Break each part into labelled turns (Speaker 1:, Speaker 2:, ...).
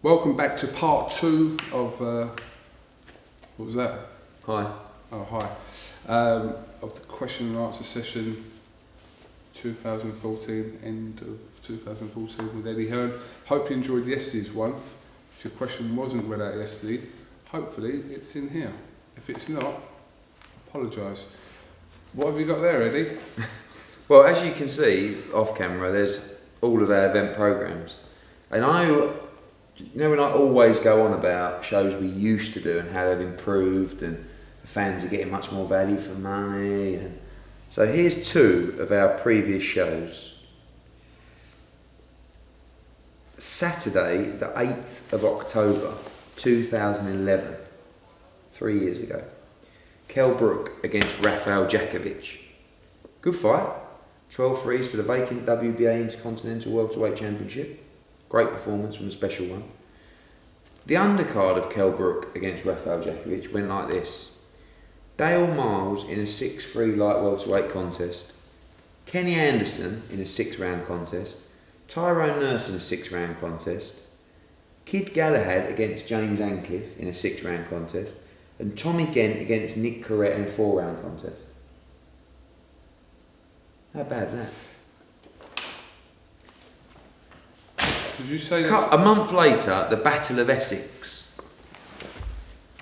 Speaker 1: Welcome back to part 2 of, what was that?
Speaker 2: Hi.
Speaker 1: Oh, hi. Of the question and answer session 2014, end of 2014 with Eddie Hearn. Hope you enjoyed yesterday's one. If your question wasn't read out yesterday, hopefully it's in here. If it's not, apologise. What have you got there, Eddie?
Speaker 2: Well, as you can see off camera, there's all of our event programs. And when I always go on about shows we used to do and how they've improved and the fans are getting much more value for money. And so here's 2 of our previous shows. Saturday, the 8th of October, 2011, 3 years ago. Kell Brook against Rafael Djakovic. Good fight. 12 threes for the vacant WBA Intercontinental Welterweight Championship. Great performance from the special one. The undercard of Kell Brook against Rafael Djakovic went like this. Dale Miles in a 6-3 light welterweight contest. Kenny Anderson in a 6-round contest. Tyrone Nurse in a 6-round contest. Kid Galahad against James Ancliffe in a 6-round contest. And Tommy Gent against Nick Corrett in a 4-round contest. How bad's that?
Speaker 1: Did you say
Speaker 2: A month later, the Battle of Essex.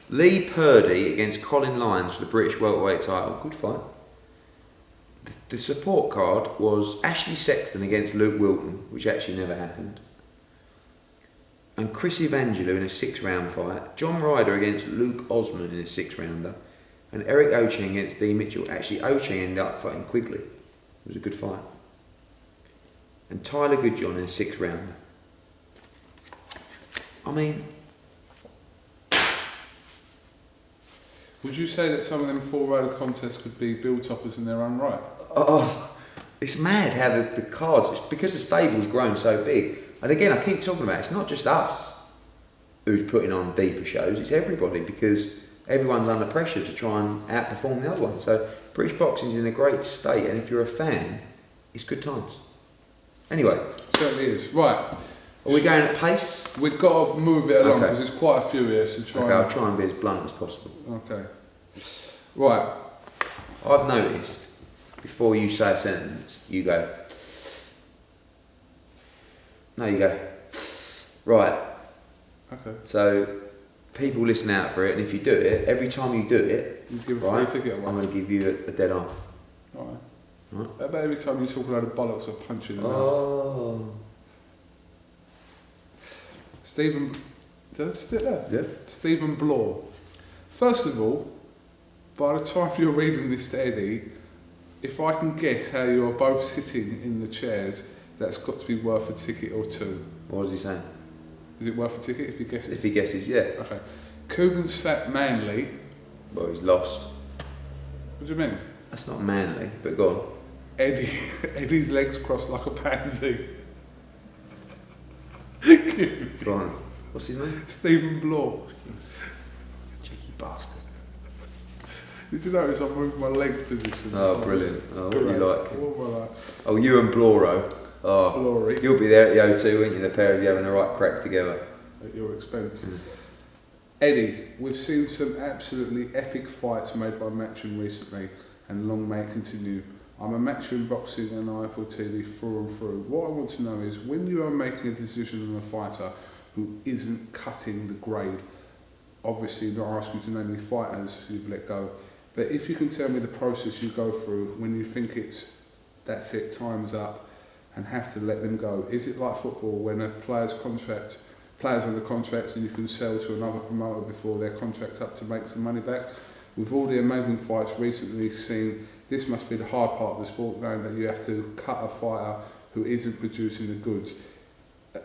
Speaker 2: Lee Purdy against Colin Lyons for the British welterweight title. Good fight. The support card was Ashley Sexton against Luke Wilton, which actually never happened. And Chris Evangelou in a 6-round fight. John Ryder against Luke Osman in a 6-rounder. And Eric Ocheng against Dee Mitchell. Actually, Ocheng ended up fighting Quigley. It was a good fight. And Tyler Goodjohn in a 6-rounder. I mean,
Speaker 1: would you say that some of them 4-round contests could be bill-toppers in their own right?
Speaker 2: oh, it's mad how the cards, it's because the stable's grown so big. And again, I keep talking about it, it's not just us who's putting on deeper shows, it's everybody, because everyone's under pressure to try and outperform the other one. So British boxing's in a great state, and if you're a fan, it's good times. Anyway.
Speaker 1: It certainly is. Right.
Speaker 2: Are we going at pace?
Speaker 1: We've got to move it along because there's quite a few here. So
Speaker 2: I'll try and be as blunt as possible.
Speaker 1: Okay. Right.
Speaker 2: I've noticed, before you say a sentence, you go. No, you go. Right.
Speaker 1: Okay.
Speaker 2: So people listen out for it, and if you do it, every time you do it,
Speaker 1: you give a free ticket away.
Speaker 2: I'm going to give you a dead arm.
Speaker 1: Alright. Right. How about every time you talk a load of bollocks, I'll punch you in the mouth? Stephen, did I just do that?
Speaker 2: Yeah.
Speaker 1: Stephen Bloor. First of all, by the time you're reading this to Eddie, if I can guess how you are both sitting in the chairs, that's got to be worth a ticket or 2.
Speaker 2: What was he saying?
Speaker 1: Is it worth a ticket if he guesses?
Speaker 2: If he guesses, yeah.
Speaker 1: Okay. Kugan slapped Manly.
Speaker 2: Well, he's lost.
Speaker 1: What do you mean?
Speaker 2: That's not manly, but go on.
Speaker 1: Eddie's legs crossed like a pansy.
Speaker 2: Go on. What's his name?
Speaker 1: Stephen Bloor.
Speaker 2: Cheeky bastard.
Speaker 1: Did you notice I moved my leg position?
Speaker 2: Oh, brilliant. Oh, what do you like?
Speaker 1: What am I like?
Speaker 2: Oh, you and Bloro. Oh,
Speaker 1: Glory.
Speaker 2: You'll be there at the O2, won't you? The pair of you having a right crack together.
Speaker 1: At your expense. Eddie, we've seen some absolutely epic fights made by Matchroom recently, and long may it continue. I'm a Matchroom boxing and IFL TV through and through. What I want to know is, when you are making a decision on a fighter who isn't cutting the grade, obviously not asking you to name any fighters you've let go, but if you can tell me the process you go through when you think that's it, time's up, and have to let them go. Is it like football when a player's under contract and you can sell to another promoter before their contract's up to make some money back? With all the amazing fights recently seen, this must be the hard part of the sport, knowing that you have to cut a fighter who isn't producing the goods.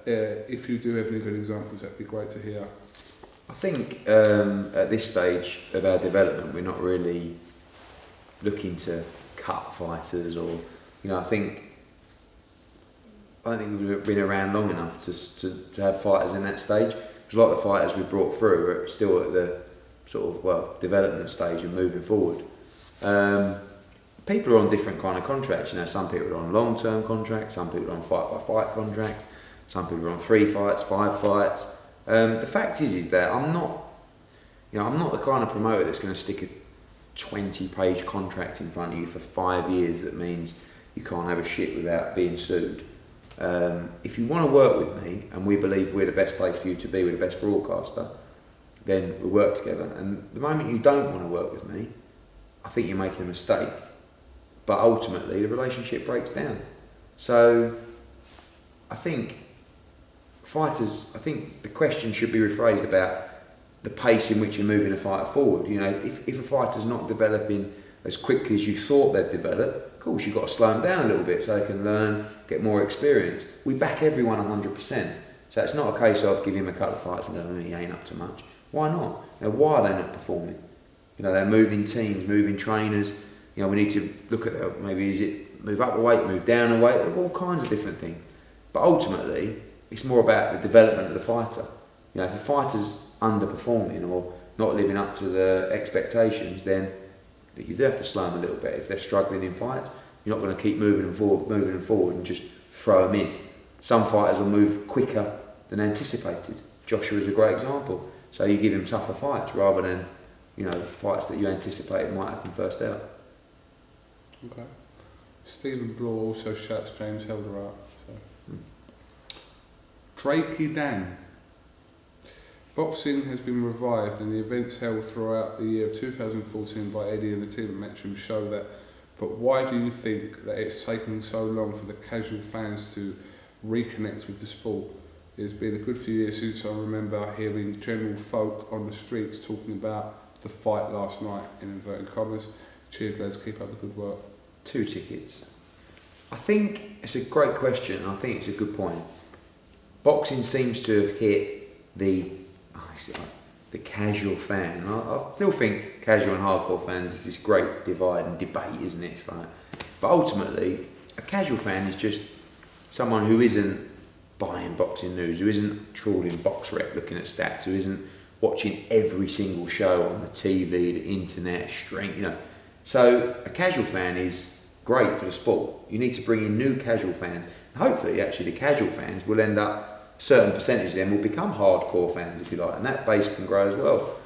Speaker 1: If you do have any good examples, that'd be great to hear.
Speaker 2: I think at this stage of our development, we're not really looking to cut fighters, or I think we've been around long enough to have fighters in that stage. Because a lot of the fighters we brought through are still at the sort of development stage and moving forward. People are on different kind of contracts. Some people are on long-term contracts, some people are on fight-by-fight contracts, some people are on 3 fights, 5 fights. The fact is that I'm not the kind of promoter that's going to stick a 20-page contract in front of you for 5 years that means you can't have a shit without being sued. If you want to work with me and we believe we're the best place for you to be, we're the best broadcaster, then we'll work together. And the moment you don't want to work with me, I think you're making a mistake. But ultimately, the relationship breaks down. So I think the question should be rephrased about the pace in which you're moving a fighter forward. You know, if a fighter's not developing as quickly as you thought they'd develop, of course you've got to slow them down a little bit so they can learn, get more experience. We back everyone 100%. So it's not a case of giving him a couple of fights and going, he ain't up to much. Why not? You know, why are they not performing? You know, they're moving teams, moving trainers. You know, we need to look at maybe is it move up a weight, move down a weight. There are all kinds of different things. But ultimately, it's more about the development of the fighter. You know, if a fighter's underperforming or not living up to the expectations, then you do have to slow them a little bit. If they're struggling in fights, you're not going to keep moving them forward and just throw them in. Some fighters will move quicker than anticipated. Joshua's a great example. So you give him tougher fights rather than, you know, fights that you anticipated might happen first out.
Speaker 1: Okay. Stephen Bloor also shouts James Helder out. So. Drakey Dan. Boxing has been revived and the events held throughout the year of 2014 by Eddie and the team at Matchroom show that, but why do you think that it's taken so long for the casual fans to reconnect with the sport? It's been a good few years since I remember hearing general folk on the streets talking about the fight last night, in inverted commas. Cheers lads, keep up the good work.
Speaker 2: 2 tickets. I think it's a great question and I think it's a good point. Boxing seems to have hit the casual fan. And I still think casual and hardcore fans is this great divide and debate, isn't it? It's like, but ultimately, a casual fan is just someone who isn't buying boxing news, who isn't trawling BoxRec looking at stats, who isn't watching every single show on the TV, the internet, strength, you know. So a casual fan is great for the sport. You need to bring in new casual fans. And hopefully, actually, the casual fans will end up, a certain percentage of them will become hardcore fans, if you like, and that base can grow as well.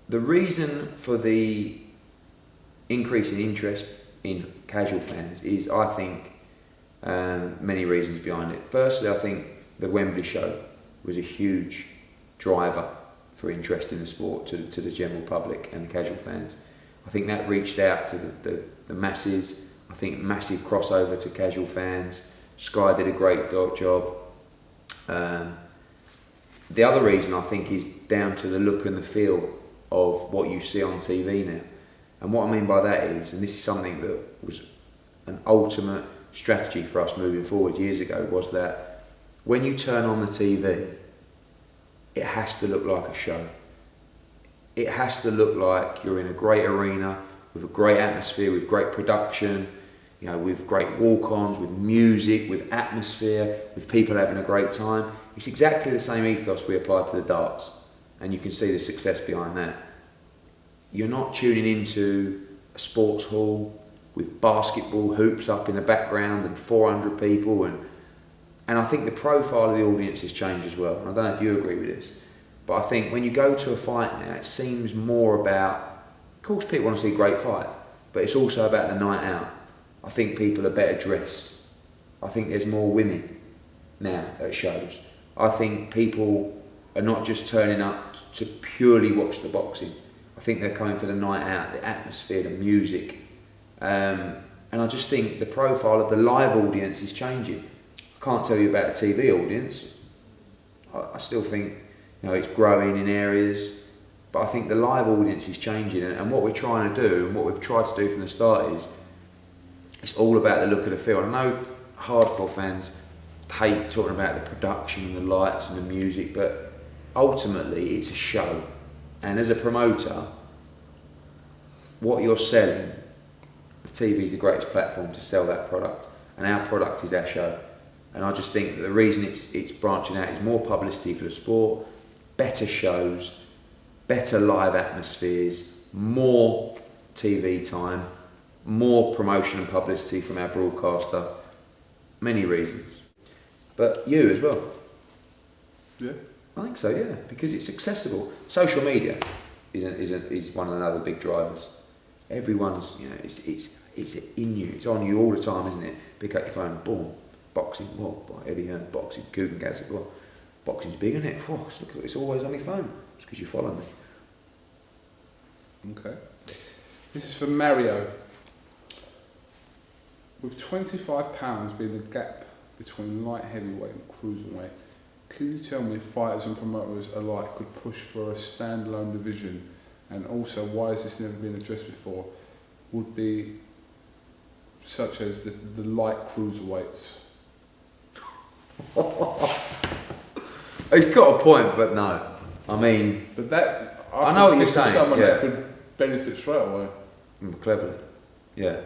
Speaker 2: The reason for the increase in interest in casual fans is, I think, many reasons behind it. Firstly, I think the Wembley show was a huge driver for interest in the sport to the general public and the casual fans. I think that reached out to the masses. I think massive crossover to casual fans. Sky did a great job. The other reason I think is down to the look and the feel of what you see on TV now. And what I mean by that is, and this is something that was an ultimate strategy for us moving forward years ago, was that when you turn on the TV, it has to look like a show. It has to look like you're in a great arena with a great atmosphere, with great production, you know, with great walk-ons, with music, with atmosphere, with people having a great time. It's exactly the same ethos we apply to the darts, and you can see the success behind that. You're not tuning into a sports hall with basketball hoops up in the background and 400 people, and I think the profile of the audience has changed as well. And I don't know if you agree with this, but I think when you go to a fight now, it seems more about, of course people want to see great fights, but it's also about the night out. I think people are better dressed. I think there's more women now at shows. I think people are not just turning up to purely watch the boxing. I think they're coming for the night out, the atmosphere, the music. And I just think the profile of the live audience is changing. I can't tell you about the TV audience. I still think, you know, it's growing in areas, but I think the live audience is changing. And what we're trying to do, and what we've tried to do from the start, is it's all about the look of the feel. I know hardcore fans hate talking about the production and the lights and the music, but ultimately it's a show. And as a promoter, what you're selling, the TV is the greatest platform to sell that product, and our product is our show. And I just think that the reason it's branching out is more publicity for the sport, better shows, better live atmospheres, more TV time, more promotion and publicity from our broadcaster, many reasons. But you as well.
Speaker 1: Yeah.
Speaker 2: I think so, yeah, because it's accessible. Social media is one of the other big drivers. Everyone's, it's in you. It's on you all the time, isn't it? Pick up your phone, boom, boxing. Whoa, by Eddie Hearn, boxing. Kugan Cassius. Well, boxing's big, isn't it? Whoa, look, it's always on my phone. It's because you follow me.
Speaker 1: Okay. This is for Mario. With £25 being the gap between light heavyweight and cruiserweight, can you tell me if fighters and promoters alike could push for a standalone division, and also why has this never been addressed before? Would be such as the light cruiserweights.
Speaker 2: He's got a point, but no. I mean,
Speaker 1: but that
Speaker 2: I know what you're saying.
Speaker 1: Someone
Speaker 2: yeah.
Speaker 1: that could benefit straight away.
Speaker 2: Cleverly, yeah.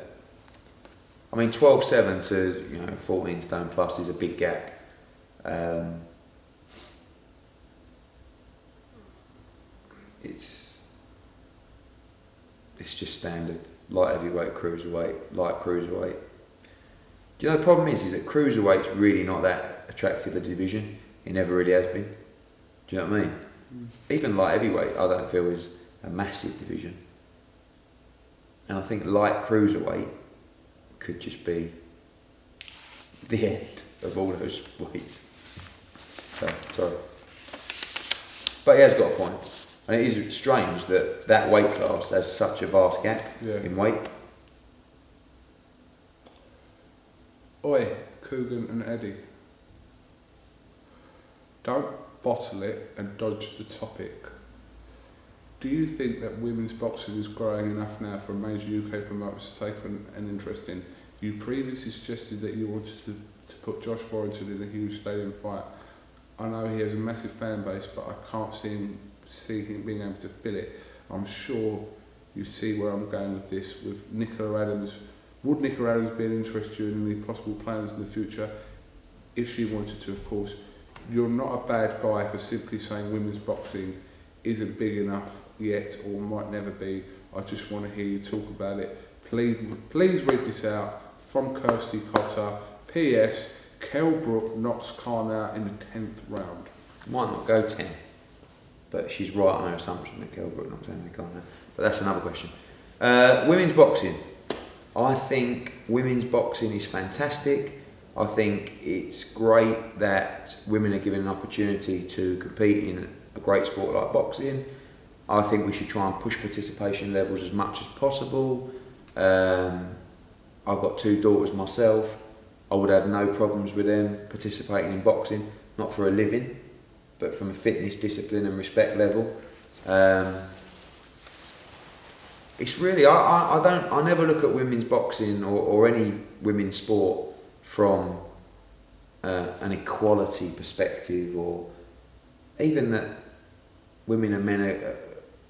Speaker 2: I mean, 12.7 to 14 stone plus is a big gap. It's just standard light heavyweight, cruiserweight, light cruiserweight. Do you know the problem is that cruiserweight's really not that attractive a division. It never really has been. Do you know what I mean? Even light heavyweight, I don't feel is a massive division. And I think light cruiserweight could just be the end of all those weights. So, sorry. But he has got a point. And it is strange that that weight class has such a vast gap in weight.
Speaker 1: Oi, Kugan and Eddie. Don't bottle it and dodge the topic. Do you think that women's boxing is growing enough now for major UK promoters to take an interest in? You previously suggested that you wanted to put Josh Warrington in a huge stadium fight. I know he has a massive fan base, but I can't see him being able to fill it. I'm sure you see where I'm going with this. With Nicola Adams, would Nicola Adams be an interest to you in any possible plans in the future? If she wanted to, of course. You're not a bad guy for simply saying women's boxing isn't big enough yet or might never be. I just want to hear you talk about it. Please read this out from Kirsty Cotter. P.S. Kell Brook knocks Khan out in the 10th round.
Speaker 2: Might not go 10, but she's right on her assumption that Kell Brook knocks out Khan out. But that's another question. Women's boxing. I think women's boxing is fantastic. I think it's great that women are given an opportunity to compete in a great sport like boxing. I think we should try and push participation levels as much as possible. I've got 2 daughters myself. I would have no problems with them participating in boxing, not for a living, but from a fitness, discipline and respect level. It's really, I never look at women's boxing or any women's sport from an equality perspective, or even that women and men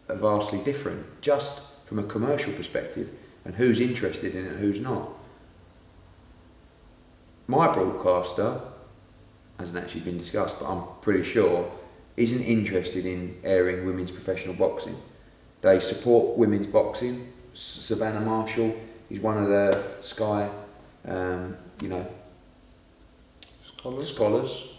Speaker 2: are vastly different, just from a commercial perspective and who's interested in it and who's not. My broadcaster, hasn't actually been discussed, but I'm pretty sure, isn't interested in airing women's professional boxing. They support women's boxing. Savannah Marshall is one of the Sky scholars.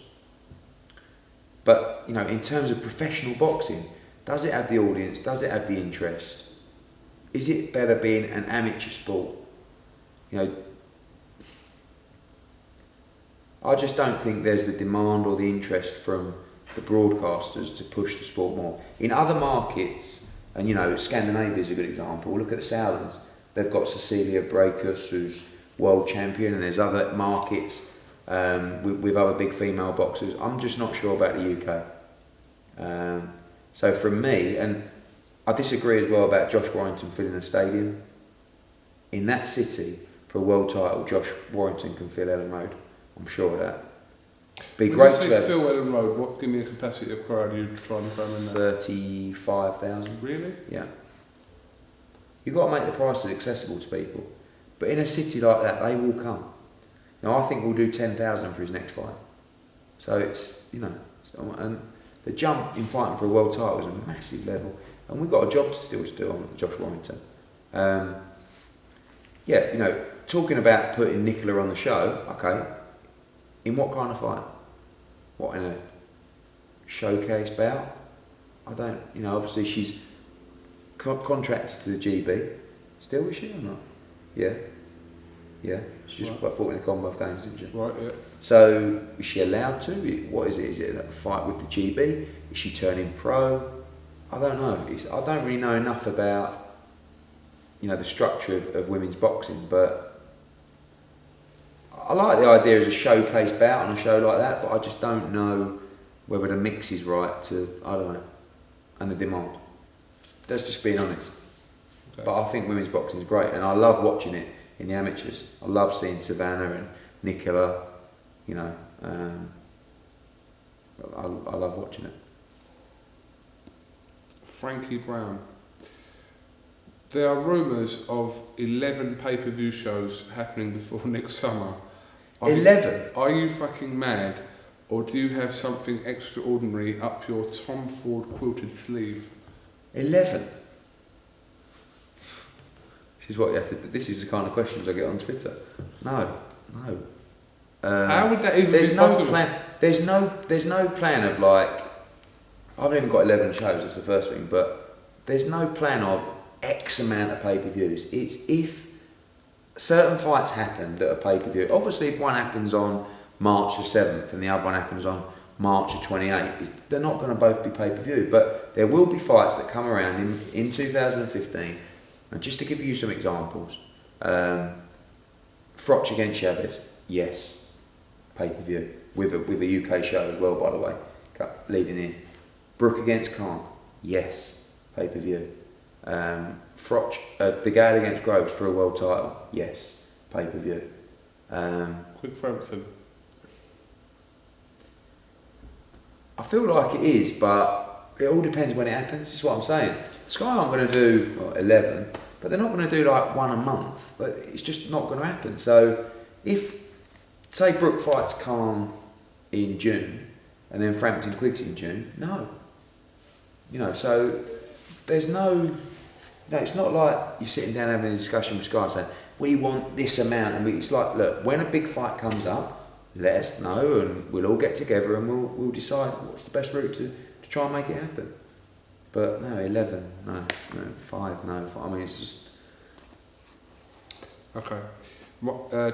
Speaker 2: But in terms of professional boxing, does it have the audience? Does it have the interest? Is it better being an amateur sport? I just don't think there's the demand or the interest from the broadcasters to push the sport more. In other markets, and Scandinavia is a good example. Look at the Saudis. They've got Cecilia Brækhus, who's world champion, and there's other markets with other big female boxers. I'm just not sure about the UK. So from me, and I disagree as well about Josh Warrington filling a stadium. In that city, for a world title, Josh Warrington can fill Ellen Road. I'm sure of that. Be
Speaker 1: when
Speaker 2: great
Speaker 1: you
Speaker 2: to
Speaker 1: say
Speaker 2: have
Speaker 1: Phil Ellen Road, give me a capacity of crowd you'd try and throw in there.
Speaker 2: 35,000.
Speaker 1: Really?
Speaker 2: Yeah. You've got to make the prices accessible to people. But in a city like that, they will come. I think we'll do 10,000 for his next fight. So it's, and the jump in fighting for a world title is a massive level. And we've got a job to do on Josh Warrington. Talking about putting Nicola on the show, okay. In what kind of fight? What, in showcase bout. I don't, obviously she's contracted to the GB. Still, is she or not? Yeah. Yeah. She just fought in the Commonwealth Games, didn't she?
Speaker 1: Right, yeah.
Speaker 2: So, is she allowed to? What is it? Is it a fight with the GB? Is she turning pro? I don't know. I don't really know enough about, the structure of women's boxing, but I like the idea as a showcase bout on a show like that, but I just don't know whether the mix is right I don't know, and the demand. That's just being honest. Okay. But I think women's boxing is great, and I love watching it in the amateurs. I love seeing Savannah and Nicola, I love watching it.
Speaker 1: Frankie Brown. There are rumours of 11 pay-per-view shows happening before next summer.
Speaker 2: 11?
Speaker 1: Are you fucking mad? Or do you have something extraordinary up your Tom Ford quilted sleeve?
Speaker 2: 11? This is what you have to. This is the kind of questions I get on Twitter. No.
Speaker 1: How would that even be possible?
Speaker 2: Plan. There's no plan of like. I haven't even got 11 shows. That's the first thing, but there's no plan of X amount of pay-per-views. It's if certain fights happen that are pay-per-view. Obviously, if one happens on March the 7th and the other one happens on March the 28th, they're not going to both be pay-per-view. But there will be fights that come around in 2015. And just to give you some examples, Froch against Chavez, yes, pay-per-view, with a UK show as well, by the way, leading in. Brook against Khan, yes, pay-per-view. Froch, the Gale against Groves for a world title, yes, pay-per-view.
Speaker 1: Quick Frampton.
Speaker 2: I feel like it is, but it all depends when it happens. This is what I'm saying. Sky aren't going to do 11, but they're not going to do like one a month. It's just not going to happen. So if, say, Brook fights Khan in June and then Frampton Quiggs in June, no. So there's no, it's not like you're sitting down having a discussion with Sky saying, we want this amount. And it's like, look, when a big fight comes up, let us know and we'll all get together and we'll decide what's the best route to try and make it happen. But no, 11, no, 5, no. I mean, it's just...
Speaker 1: Okay.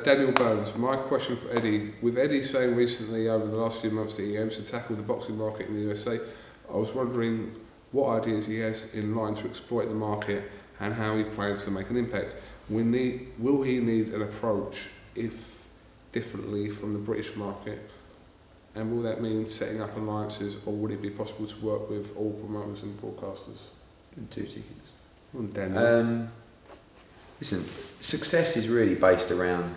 Speaker 1: Daniel Burns, my question for Eddie. With Eddie saying recently over the last few months that he aims to tackle the boxing market in the USA, I was wondering what ideas he has in line to exploit the market and how he plans to make an impact. Will he need an approach, if differently, from the British market? And will that mean setting up alliances, or would it be possible to work with all promoters and broadcasters?
Speaker 2: 2 seconds. Listen, success is really based around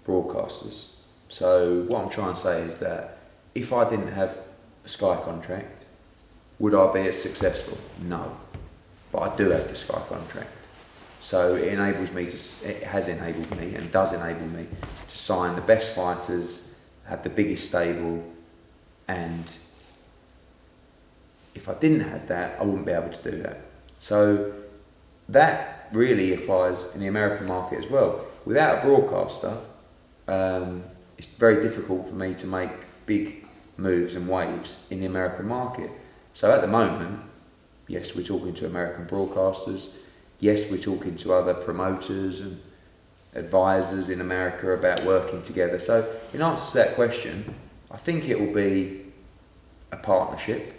Speaker 2: broadcasters. So what I'm trying to say is that if I didn't have a Sky contract, would I be as successful? No. But I do have the Sky contract. So it has enabled me and does enable me to sign the best fighters, have the biggest stable, and if I didn't have that, I wouldn't be able to do that. So that really applies in the American market as well. Without a broadcaster, it's very difficult for me to make big moves and waves in the American market. So at the moment, yes, we're talking to American broadcasters. Yes, we're talking to other promoters and advisors in America about working together. So in answer to that question, I think it will be a partnership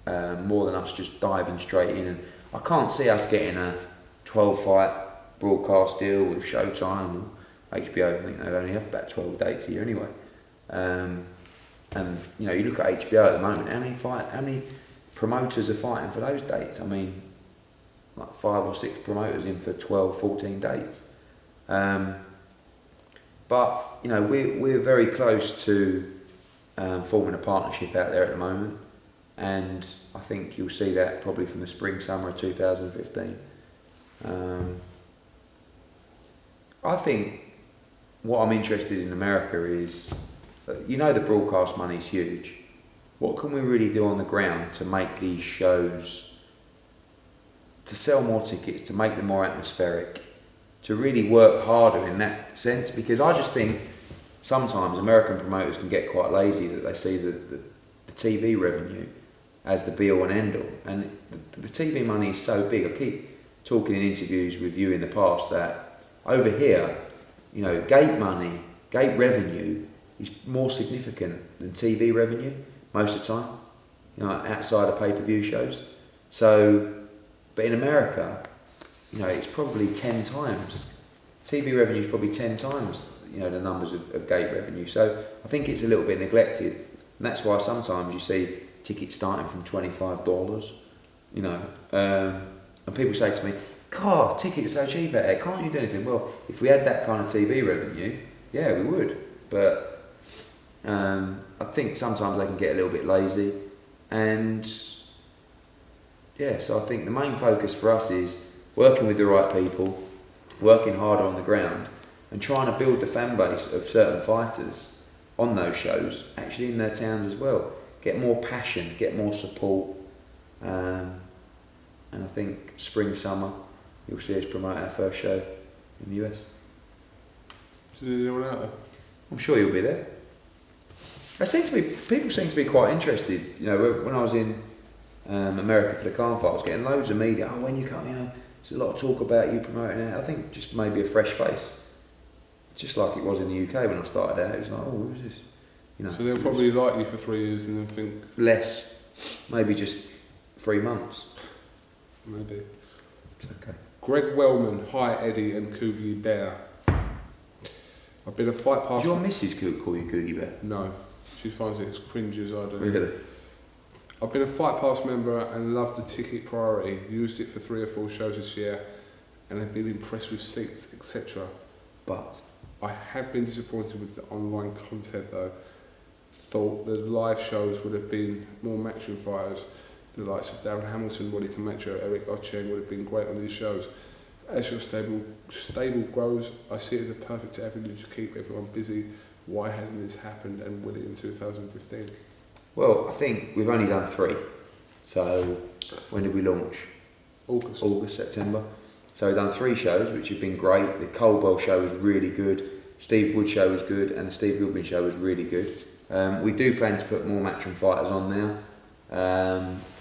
Speaker 2: more than us just diving straight in. And I can't see us getting a 12-fight broadcast deal with Showtime or HBO. I think they only have about 12 dates a year anyway. And you look at HBO at the moment. How many promoters are fighting for those dates? I mean, like 5 or 6 promoters in for 12, 14 dates. But we're very close to forming a partnership out there at the moment, and I think you'll see that probably from the spring summer of 2015. I think what I'm interested in America is, the broadcast money is huge. What can we really do on the ground to make these shows, to sell more tickets, to make them more atmospheric, to really work harder in that sense? Because I just think sometimes American promoters can get quite lazy, that they see the TV revenue as the be all and end all. And the TV money is so big. I keep talking in interviews with you in the past that over here, you know, gate money, gate revenue is more significant than TV revenue most of the time, you know, outside of pay-per-view shows. So, but in America, you know, it's probably 10 times. TV revenue is probably 10 times, you know, the numbers of gate revenue. So I think it's a little bit neglected. And that's why sometimes you see tickets starting from $25, you know, and people say to me, God, tickets are so cheap out there, can't you do anything? Well, if we had that kind of TV revenue, yeah, we would. But I think sometimes they can get a little bit lazy. And yeah, so I think the main focus for us is working with the right people, working harder on the ground, and trying to build the fan base of certain fighters on those shows, actually in their towns as well. Get more passion, get more support. And I think spring, summer, you'll see us promote our first show in the US.
Speaker 1: Is there anyone out there?
Speaker 2: I'm sure you'll be there. People seem to be quite interested. You know, when I was in America for the Carnival, I was getting loads of media. Oh, when you come, you know, there's a lot of talk about you promoting it. I think just maybe a fresh face, just like it was in the UK when I started out. It was like, oh, who's this? You know.
Speaker 1: So they'll probably like you for 3 years and then think
Speaker 2: less, maybe just 3 months.
Speaker 1: Maybe.
Speaker 2: It's okay.
Speaker 1: Greg Wellman, hi Eddie and Coogie Bear. I've been a fight past.
Speaker 2: Does your missus call you Coogie Bear?
Speaker 1: No, she finds it as cringy as I do.
Speaker 2: Really?
Speaker 1: I've been a Fight Pass member and loved the ticket priority. Used it for 3 or 4 shows this year and have been impressed with seats, etc.
Speaker 2: But
Speaker 1: I have been disappointed with the online content though. Thought the live shows would have been more matching fighters. The likes of Darren Hamilton, Wally Camacho, Eric Ocheng would have been great on these shows. As your stable grows, I see it as a perfect avenue to keep everyone busy. Why hasn't this happened and will it in 2015?
Speaker 2: well, I think we've only done 3. So when did we launch? August, September. So we've done 3 shows, which have been great. The Coldwell show was really good. Steve Wood show was good, and the Steve Goodwin show was really good. We do plan to put more matchroom fighters on now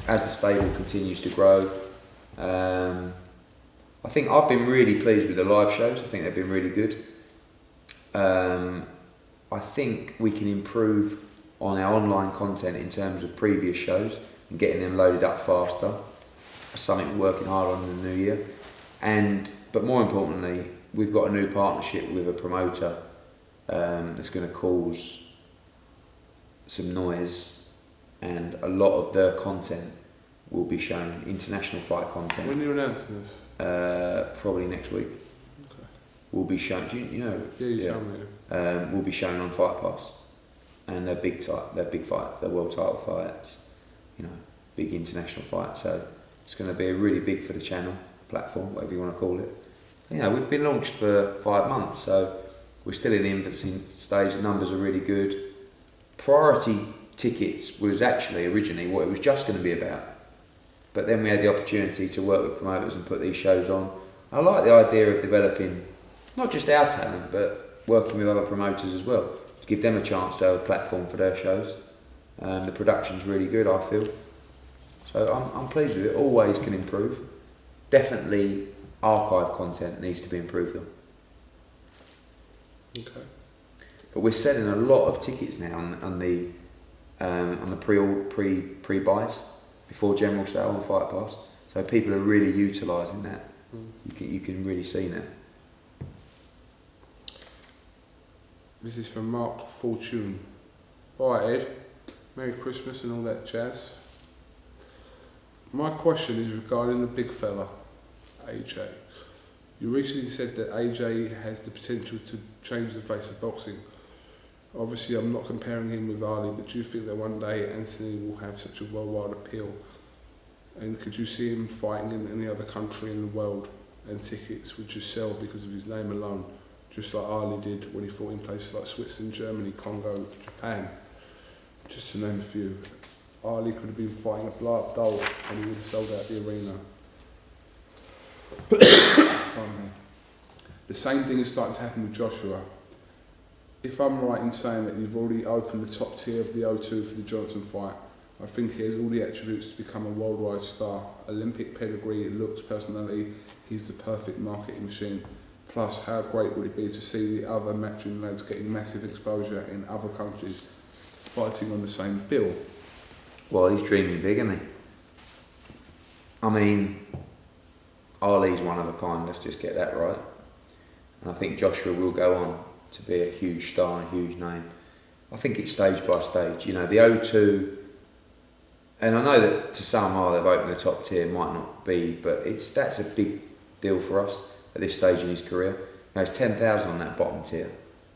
Speaker 2: as the stable continues to grow. I think I've been really pleased with the live shows. I think they've been really good. I think we can improve on our online content in terms of previous shows and getting them loaded up faster. That's something we're working hard on in the new year. But more importantly, we've got a new partnership with a promoter that's going to cause some noise, and a lot of their content will be shown, international fight content.
Speaker 1: When are you announcing this?
Speaker 2: Probably next week.
Speaker 1: Okay.
Speaker 2: Will be shown. Do you know?
Speaker 1: Yeah, you tell me.
Speaker 2: Will be shown on Fight Pass, and they're big fights. They're world title fights. You know, big international fights. So it's going to be really big for the channel, platform, whatever you want to call it. You know, we've been launched for 5 months, so we're still in the infancy stage. The numbers are really good. Priority tickets was actually originally what it was just going to be about, but then we had the opportunity to work with promoters and put these shows on. I like the idea of developing not just our talent, but working with other promoters as well, to give them a chance to have a platform for their shows. The production's really good, I feel. So I'm pleased with it. Always can improve. Definitely archive content needs to be improved on.
Speaker 1: Okay.
Speaker 2: But we're selling a lot of tickets now on the pre-buys before general sale on Fight Pass. So people are really utilising that. You can really see that.
Speaker 1: This is from Mark Fortune. Alright Ed, Merry Christmas and all that jazz. My question is regarding the big fella, AJ. You recently said that AJ has the potential to change the face of boxing. Obviously I'm not comparing him with Ali, but do you think that one day Anthony will have such a worldwide appeal? And could you see him fighting in any other country in the world and tickets would just sell because of his name alone, just like Ali did when he fought in places like Switzerland, Germany, Congo, Japan, just to name a few. Ali could have been fighting a blow-up doll and he would have sold out the arena. The same thing is starting to happen with Joshua. If I'm right in saying that you've already opened the top tier of the O2 for the Johnson fight, I think he has all the attributes to become a worldwide star. Olympic pedigree, looks, personality, he's the perfect marketing machine. Plus, how great would it be to see the other matchroom lads getting massive exposure in other countries, fighting on the same bill?
Speaker 2: Well, he's dreaming big, isn't he? I mean, Ali's one of a kind, let's just get that right. And I think Joshua will go on to be a huge star and a huge name. I think it's stage by stage. You know, the O2, and I know that to some they've opened the top tier, might not be, but that's a big deal for us at this stage in his career. You know, it's 10,000 on that bottom tier.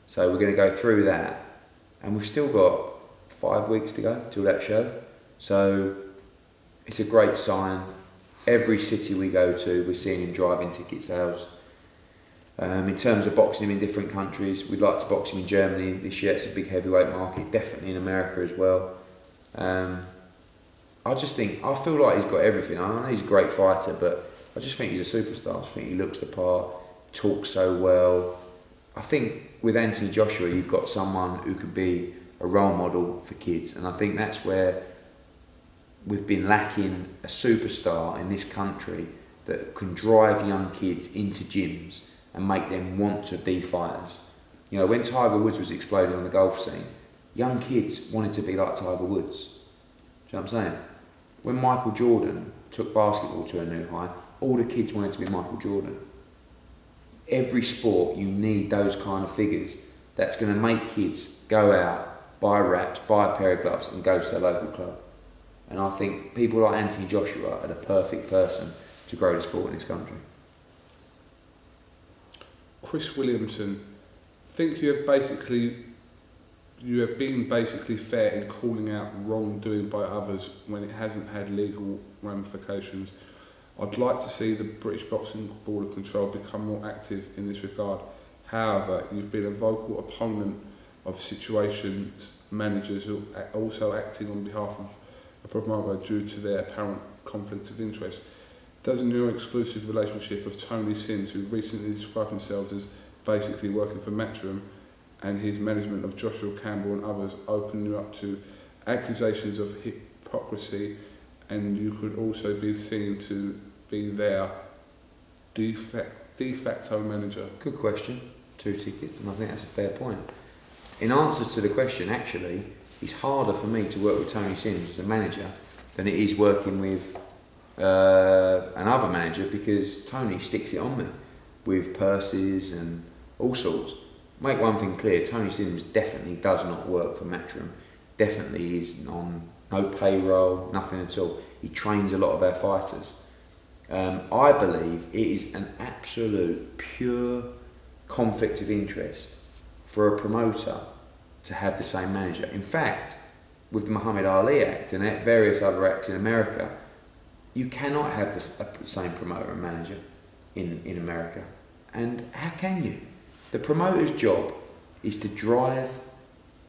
Speaker 2: So we're going to go through that, and we've still got 5 weeks to go till that show. So it's a great sign. Every city we go to, we're seeing him driving ticket sales. In terms of boxing him in different countries, we'd like to box him in Germany this year. It's a big heavyweight market, definitely in America as well. I feel like he's got everything. I know he's a great fighter, but I just think he's a superstar. I just think he looks the part, talks so well. I think with Anthony Joshua, you've got someone who could be a role model for kids, and I think that's where we've been lacking a superstar in this country that can drive young kids into gyms and make them want to be fighters. You know, when Tiger Woods was exploding on the golf scene, young kids wanted to be like Tiger Woods. Do you know what I'm saying? When Michael Jordan took basketball to a new high, all the kids wanted to be Michael Jordan. Every sport, you need those kind of figures that's going to make kids go out, buy wraps, buy a pair of gloves and go to their local club. And I think people like Anthony Joshua are the perfect person to grow the sport in this country.
Speaker 1: Chris Williamson, think you have been basically fair in calling out wrongdoing by others when it hasn't had legal ramifications. I'd like to see the British Boxing Board of Control become more active in this regard. However, you've been a vocal opponent of situations managers who are also acting on behalf of a promoter due to their apparent conflict of interest. Doesn't your exclusive relationship of Tony Sims, who recently described himself as basically working for Matchroom, and his management of Joshua Campbell and others open you up to accusations of hypocrisy, and you could also be seen to be their de facto manager?
Speaker 2: Good question. 2 tickets, and I think that's a fair point. In answer to the question, actually, it's harder for me to work with Tony Sims as a manager than it is working with another manager, because Tony sticks it on me with purses and all sorts. Make one thing clear, Tony Sims definitely does not work for Matchroom. Definitely is on no payroll, nothing at all. He trains a lot of our fighters. I believe it is an absolute pure conflict of interest for a promoter to have the same manager. In fact, with the Muhammad Ali Act and various other acts in America, you cannot have the same promoter and manager in America. And how can you? The promoter's job is to drive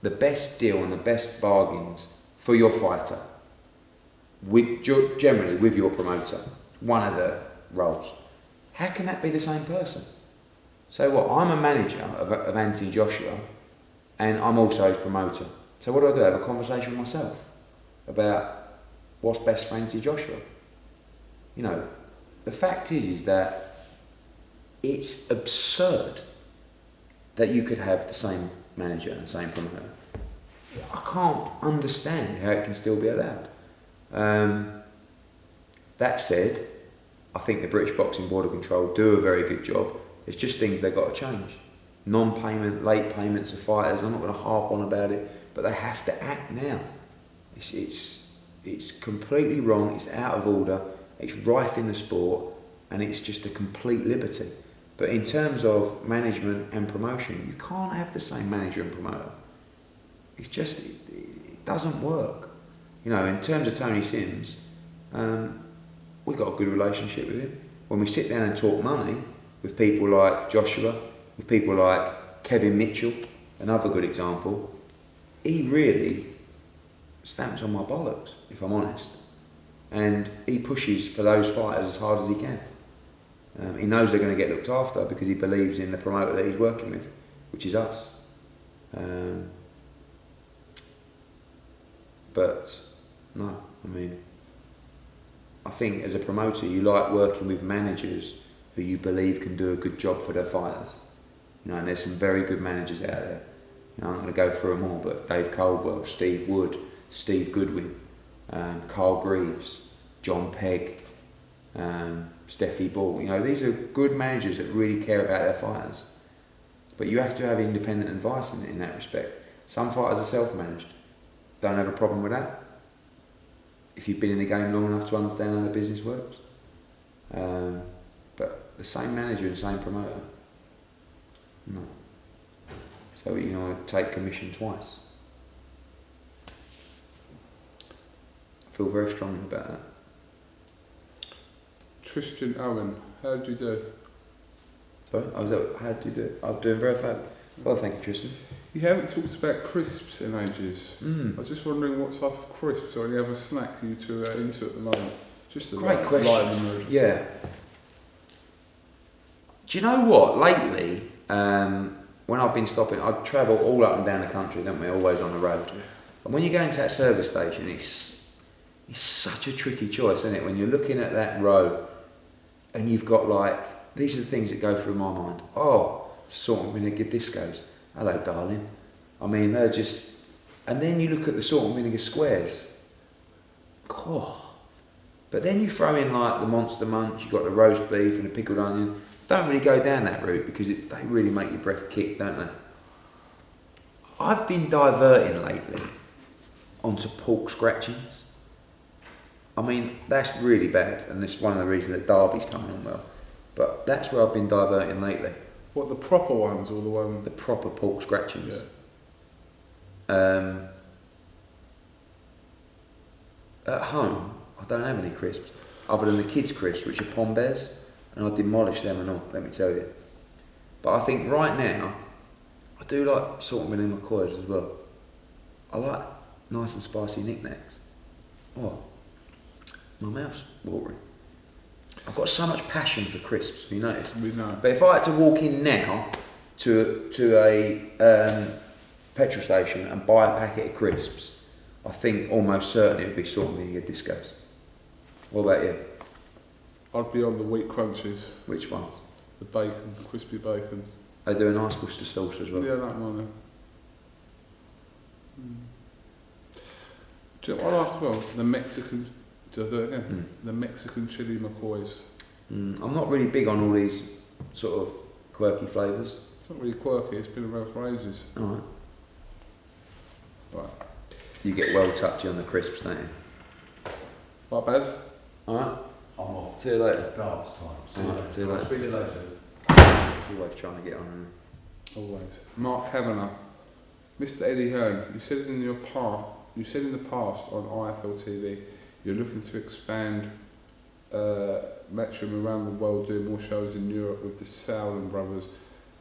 Speaker 2: the best deal and the best bargains for your fighter, generally with your promoter. One of the roles. How can that be the same person? So what? I'm a manager of Anthony Joshua, and I'm also his promoter. So what do? I have a conversation with myself about what's best for Anthony Joshua. You know, the fact is that it's absurd that you could have the same manager and same promoter. I can't understand how it can still be allowed. That said, I think the British Boxing Board of Control do a very good job. There's just things they've got to change. Non-payment, late payments of fighters, I'm not going to harp on about it, but they have to act now. It's completely wrong, it's out of order, it's rife in the sport, and it's just a complete liberty. But in terms of management and promotion, you can't have the same manager and promoter. It's just, it doesn't work. You know, in terms of Tony Sims, we've got a good relationship with him. When we sit down and talk money with people like Joshua, with people like Kevin Mitchell, another good example, he really stamps on my bollocks, if I'm honest. And he pushes for those fighters as hard as he can. He knows they're going to get looked after because he believes in the promoter that he's working with, which is us. But No, I mean, I think as a promoter, you like working with managers who you believe can do a good job for their fighters. You know, and there's some very good managers out there. You know, I'm not going to go through them all, but Dave Coldwell, Steve Wood, Steve Goodwin, Carl Greaves, John Pegg, Steffi Ball. You know, these are good managers that really care about their fighters. But you have to have independent advice in that respect. Some fighters are self-managed. Don't have a problem with that. If you've been in the game long enough to understand how the business works. But the same manager and same promoter, no. So you know, take commission twice. I feel very strongly about that.
Speaker 1: Tristan Owen, how did you do?
Speaker 2: Sorry, how did you do? I'm doing very well, thank you, Tristan.
Speaker 1: You haven't talked about crisps in ages. I was just wondering what type of crisps or any other snack you two are into at the moment. Just a
Speaker 2: Great question.
Speaker 1: lighten the mood.
Speaker 2: Yeah. Do you know what? Lately, when I've been stopping, I travel all up and down the country, don't we? Always on the road.
Speaker 1: Yeah.
Speaker 2: And when you go into that service station, it's such a tricky choice, isn't it? When you're looking at that row, and you've got like, these are the things that go through my mind. Oh, salt and vinegar discos. Hello, darling. I mean, they're just... And then you look at the salt and vinegar squares. God. But then you throw in like the Monster Munch, you've got the roast beef and the pickled onion. Don't really go down that route because they really make your breath kick, don't they? I've been diverting lately onto pork scratchings. I mean, that's really bad, and it's one of the reasons that Derby's coming on well. But that's where I've been diverting lately.
Speaker 1: What, the proper ones or the one?
Speaker 2: The proper pork scratchings.
Speaker 1: Yeah.
Speaker 2: At home, I don't have any crisps other than the kids' crisps, which are Pom Bears, and I demolish them and all, let me tell you. But I think right now, I do like salt and vinegar McCoys as well. I like nice and spicy knickknacks. Oh, my mouth's watering. I've got so much passion for crisps, have you noticed?
Speaker 1: We know.
Speaker 2: But if I had to walk in now to a petrol station and buy a packet of crisps, I think almost certainly it would be salt and vinegar discos. What about you?
Speaker 1: I'd be on the wheat crunches.
Speaker 2: Which ones?
Speaker 1: The bacon, crispy bacon.
Speaker 2: They do a nice Worcester sauce as well.
Speaker 1: Yeah, that one. Do you know what I like as well? The Mexican. Do I do it again? The Mexican chili McCoys.
Speaker 2: I'm not really big on all these sort of quirky flavours.
Speaker 1: It's not really quirky. It's been around for ages.
Speaker 2: All right.
Speaker 1: Right.
Speaker 2: You get well touchy on the crisps, don't you?
Speaker 1: Right, Baz?
Speaker 2: All right.
Speaker 3: I'm off.
Speaker 2: See you later.
Speaker 3: Darts time.
Speaker 2: See you later.
Speaker 3: Speak to you later.
Speaker 2: Always trying to get on.
Speaker 1: Always. Mark Kavanagh. Mr. Eddie Hearn, you said in the past on IFL TV you're looking to expand Matchroom around the world, doing more shows in Europe with the Sauerland brothers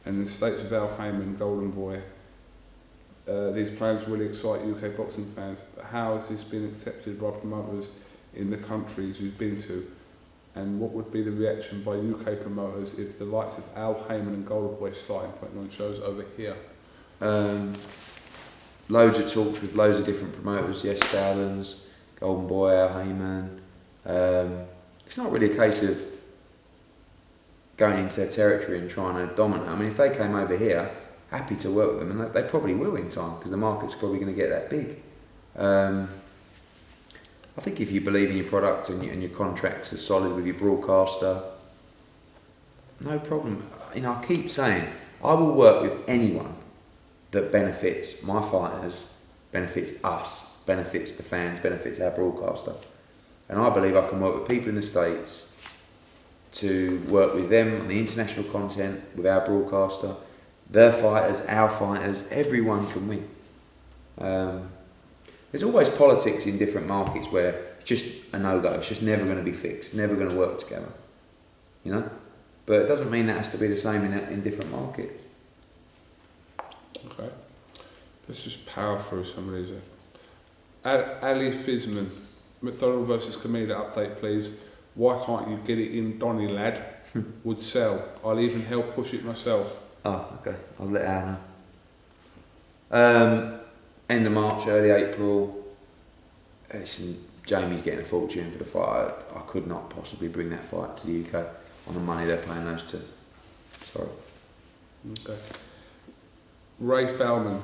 Speaker 1: and in the States with Al Haymon, Golden Boy. These plans really excite UK boxing fans, but how has this been accepted by promoters in the countries you've been to? And what would be the reaction by UK promoters if the likes of Al Haymon and Golden Boy started putting on shows over here?
Speaker 2: Loads of talks with loads of different promoters. Yes, Sauerlands, Golden Boy, Al Haymon. It's not really a case of going into their territory and trying to dominate. I mean, if they came over here, happy to work with them, and they probably will in time because the market's probably going to get that big. I think if you believe in your product and your contracts are solid with your broadcaster, no problem. You know, I keep saying I will work with anyone that benefits my fighters, benefits us, benefits the fans, benefits our broadcaster. And I believe I can work with people in the States to work with them on the international content, with our broadcaster, their fighters, our fighters, everyone can win. There's always politics in different markets where it's just a no-go, it's just never going to be fixed, never going to work together, you know? But it doesn't mean that has to be the same in different markets.
Speaker 1: Okay, let's just power through some of these. Ali Fizman, McDonald versus Kameda update please. Why can't you get it in, Donny lad? Would sell. I'll even help push it myself.
Speaker 2: Oh, okay. I'll let Al know. End of March, early April. Jamie's getting a fortune for the fight. I could not possibly bring that fight to the UK on the money they're paying those two. Sorry.
Speaker 1: Okay. Ray Falman.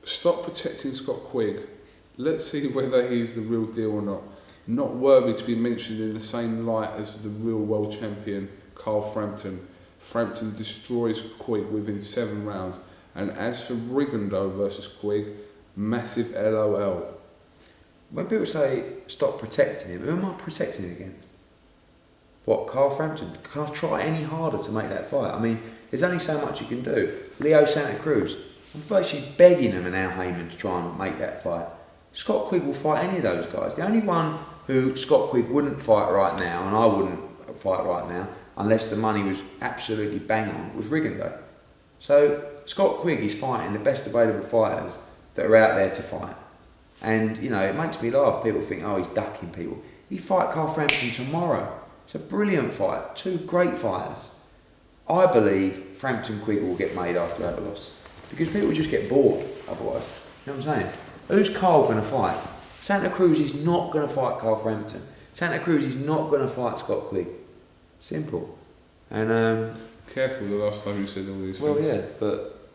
Speaker 1: Stop protecting Scott Quigg. Let's see whether he's the real deal or not. Not worthy to be mentioned in the same light as the real world champion, Carl Frampton. Frampton destroys Quigg within 7 rounds. And as for Rigondeaux versus Quigg, massive LOL.
Speaker 2: When people say stop protecting him, who am I protecting him against? What, Carl Frampton? Can I try any harder to make that fight? I mean, there's only so much you can do. Leo Santa Cruz, I'm basically begging him and Al Haymon to try and make that fight. Scott Quigg will fight any of those guys. The only one who Scott Quigg wouldn't fight right now, and I wouldn't fight right now, unless the money was absolutely bang on, was Rigondeaux. So Scott Quigg is fighting the best available fighters that are out there to fight. And, you know, it makes me laugh. People think, oh, he's ducking people. He fight Carl Frampton tomorrow. It's a brilliant fight. 2 great fighters. I believe Frampton Quigg will get made after they have a loss. Because people just get bored otherwise. You know what I'm saying? Who's Carl going to fight? Santa Cruz is not going to fight Carl Frampton. Santa Cruz is not going to fight Scott Quigg. Simple. And
Speaker 1: careful the last time you said all these things.
Speaker 2: Well, yeah, but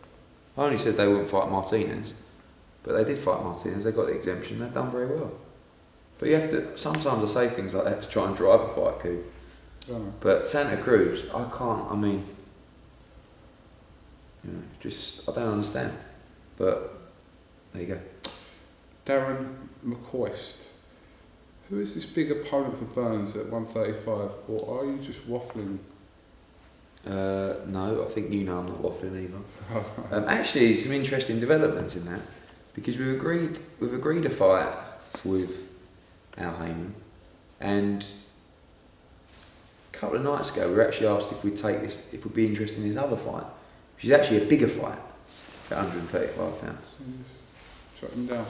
Speaker 2: I only said they wouldn't fight Martinez. But they did fight Martinez, they got the exemption, they've done very well. But you have to, sometimes I say things like that to try and drive a fight, Coop.
Speaker 1: Oh.
Speaker 2: But Santa Cruz, I mean, you know, I don't understand. But, there you go.
Speaker 1: Darren McCoist. Who is this big opponent for Burns at 135? Or are you just waffling?
Speaker 2: No, I think you know I'm not waffling either. Actually, some interesting developments in that. Because we've agreed a fight with Al Haymon, and a couple of nights ago we were actually asked if we'd be interested in his other fight, which is actually a bigger fight at £135.
Speaker 1: Shut him down.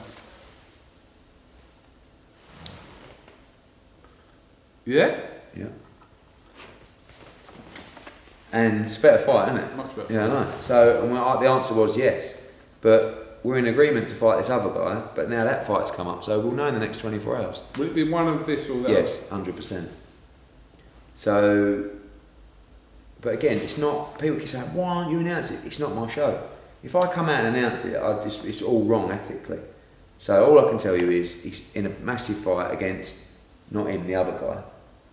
Speaker 1: Yeah?
Speaker 2: Yeah. And it's a better fight, isn't it?
Speaker 1: Much better.
Speaker 2: Yeah, I know. So the answer was yes, but we're in agreement to fight this other guy, but now that fight's come up, so we'll know in the next 24 hours.
Speaker 1: Will it be one of this or that?
Speaker 2: Yes, 100%. So, but again, it's not, people keep saying, why aren't you announcing it? It's not my show. If I come out and announce it, it's all wrong ethically. So all I can tell you is he's in a massive fight against, not him, the other guy.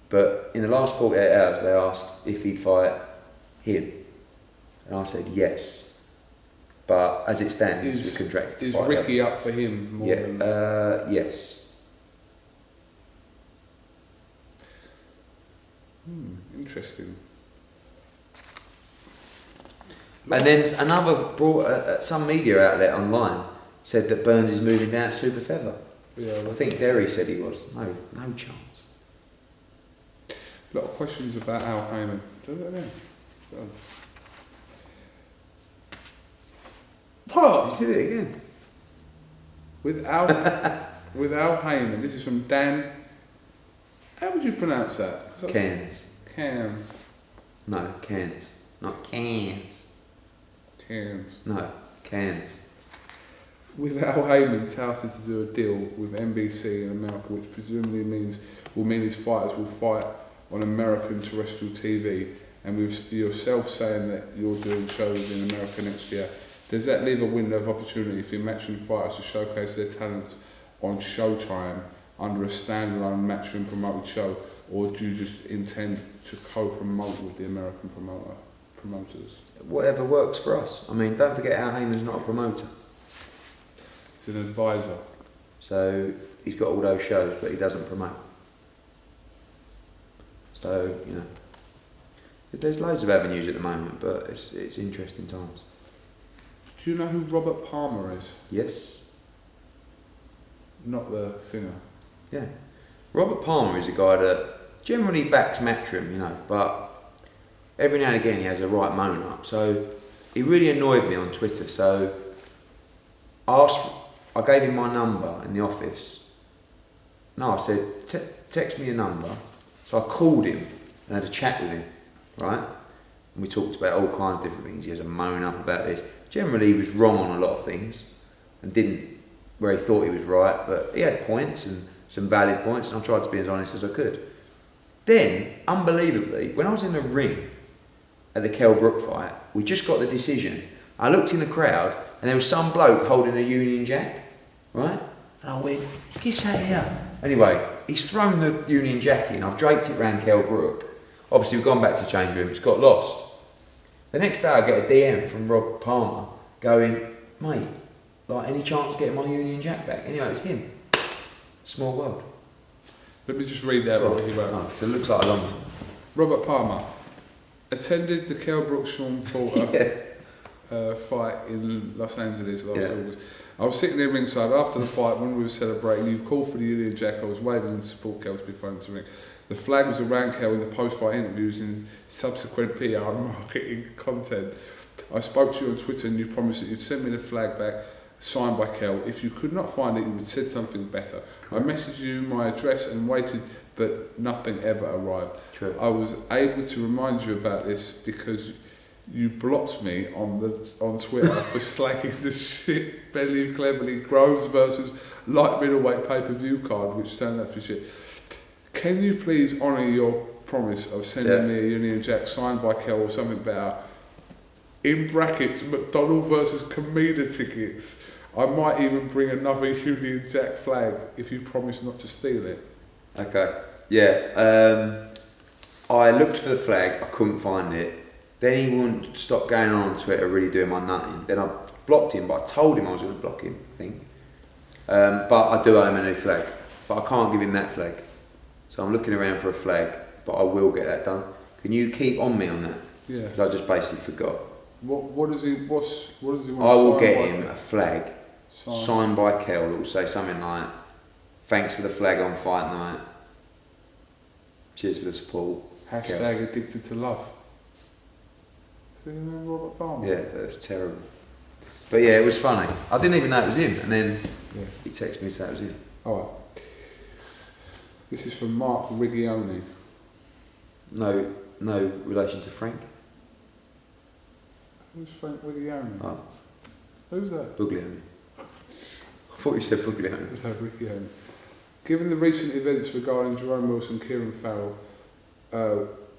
Speaker 2: But in the last 48 hours, they asked if he'd fight him. And I said yes. But as it stands, we're contracted.
Speaker 1: Is Ricky up for him more than...
Speaker 2: yes.
Speaker 1: Interesting.
Speaker 2: And then another some media outlet online said that Burns is moving down to super feather.
Speaker 1: Yeah,
Speaker 2: I think Derry said he was. No chance.
Speaker 1: A lot of questions about Al Haymon. Do that then.
Speaker 2: What? You did it again.
Speaker 1: With Al Haymon, this is from Dan. How would you pronounce that?
Speaker 2: Cairns.
Speaker 1: Cairns.
Speaker 2: No, Cairns. Not Cairns.
Speaker 1: Cairns.
Speaker 2: No, Cairns.
Speaker 1: With Al Haymon touted to do a deal with NBC in America, which presumably will mean his fighters will fight on American terrestrial TV, and with yourself saying that you're doing shows in America next year, does that leave a window of opportunity for your matchroom fighters to showcase their talents on Showtime under a standalone matchroom promoted show, or do you just intend to co-promote with the American promoters?
Speaker 2: Whatever works for us. I mean, don't forget Al Haymon's not a promoter.
Speaker 1: He's an advisor.
Speaker 2: So he's got all those shows, but he doesn't promote. So, you know, there's loads of avenues at the moment, but it's interesting times.
Speaker 1: Do you know who Robert Palmer is?
Speaker 2: Yes.
Speaker 1: Not the singer.
Speaker 2: Yeah. Robert Palmer is a guy that generally backs Matchroom, you know, but every now and again he has a right moan up. So he really annoyed me on Twitter. So I gave him my number in the office. No, I said, text me your number. So I called him and had a chat with him, right? And we talked about all kinds of different things. He has a moan up about this. Generally, he was wrong on a lot of things and didn't where he thought he was right, but he had points and some valid points, and I tried to be as honest as I could. Then, unbelievably, when I was in the ring at the Kell Brook fight, we just got the decision. I looked in the crowd, and there was some bloke holding a Union Jack, right? And I went, get that here. Anyway, he's thrown the Union Jack in. I've draped it around Kell Brook. Obviously, we've gone back to change room. It's got lost. The next day, I get a DM from Rob Palmer going, mate, like any chance of getting my Union Jack back? Anyway, it's him. Small world.
Speaker 1: Let me just read out what he wrote.
Speaker 2: Oh, 'cause it looks like a long one.
Speaker 1: Robert Palmer attended the Kell Brook Sean Porter fight in Los Angeles last August. I was sitting there ringside after the fight when we were celebrating. You called for the Union Jack. I was waving in support Kell to be thrown to the ring. The flag was around Kell in the post-fight interviews and subsequent PR and marketing content. I spoke to you on Twitter and you promised that you'd send me the flag back signed by Kell. If you could not find it, you would said something better. Cool. I messaged you my address and waited, but nothing ever arrived.
Speaker 2: True.
Speaker 1: I was able to remind you about this because you blocked me on Twitter for slagging the shit Bellew Cleverly Groves versus light middleweight pay-per-view card, which turned out to be shit. Can you please honour your promise of sending me a Union Jack signed by Kell or something better? In brackets, McDonald versus Comida tickets. I might even bring another Union Jack flag if you promise not to steal it.
Speaker 2: Okay. Yeah. I looked for the flag. I couldn't find it. Then he wouldn't stop going on Twitter, really doing my nutting. Then I blocked him, but I told him I was going to block him, I think. But I do owe him a new flag. But I can't give him that flag. So I'm looking around for a flag, but I will get that done. Can you keep on me on that?
Speaker 1: Yeah.
Speaker 2: Because I just basically forgot.
Speaker 1: What does he want?
Speaker 2: I will get him a flag signed by Kell that will say something like, "Thanks for the flag on fight night. Cheers for the support."
Speaker 1: Hashtag addicted to love. See the name Robert Palmer?
Speaker 2: Yeah, that's terrible. But yeah, it was funny. I didn't even know it was him, and then he texted me saying it was him.
Speaker 1: Alright. This is from Mark Rigioni.
Speaker 2: No relation to Frank.
Speaker 1: Who's Frank Rigioni?
Speaker 2: Oh.
Speaker 1: Who's that?
Speaker 2: Buglioni. I thought you said Buglioni.
Speaker 1: No, Rigioni. Given the recent events regarding Jerome Wilson, Kieran Farrell,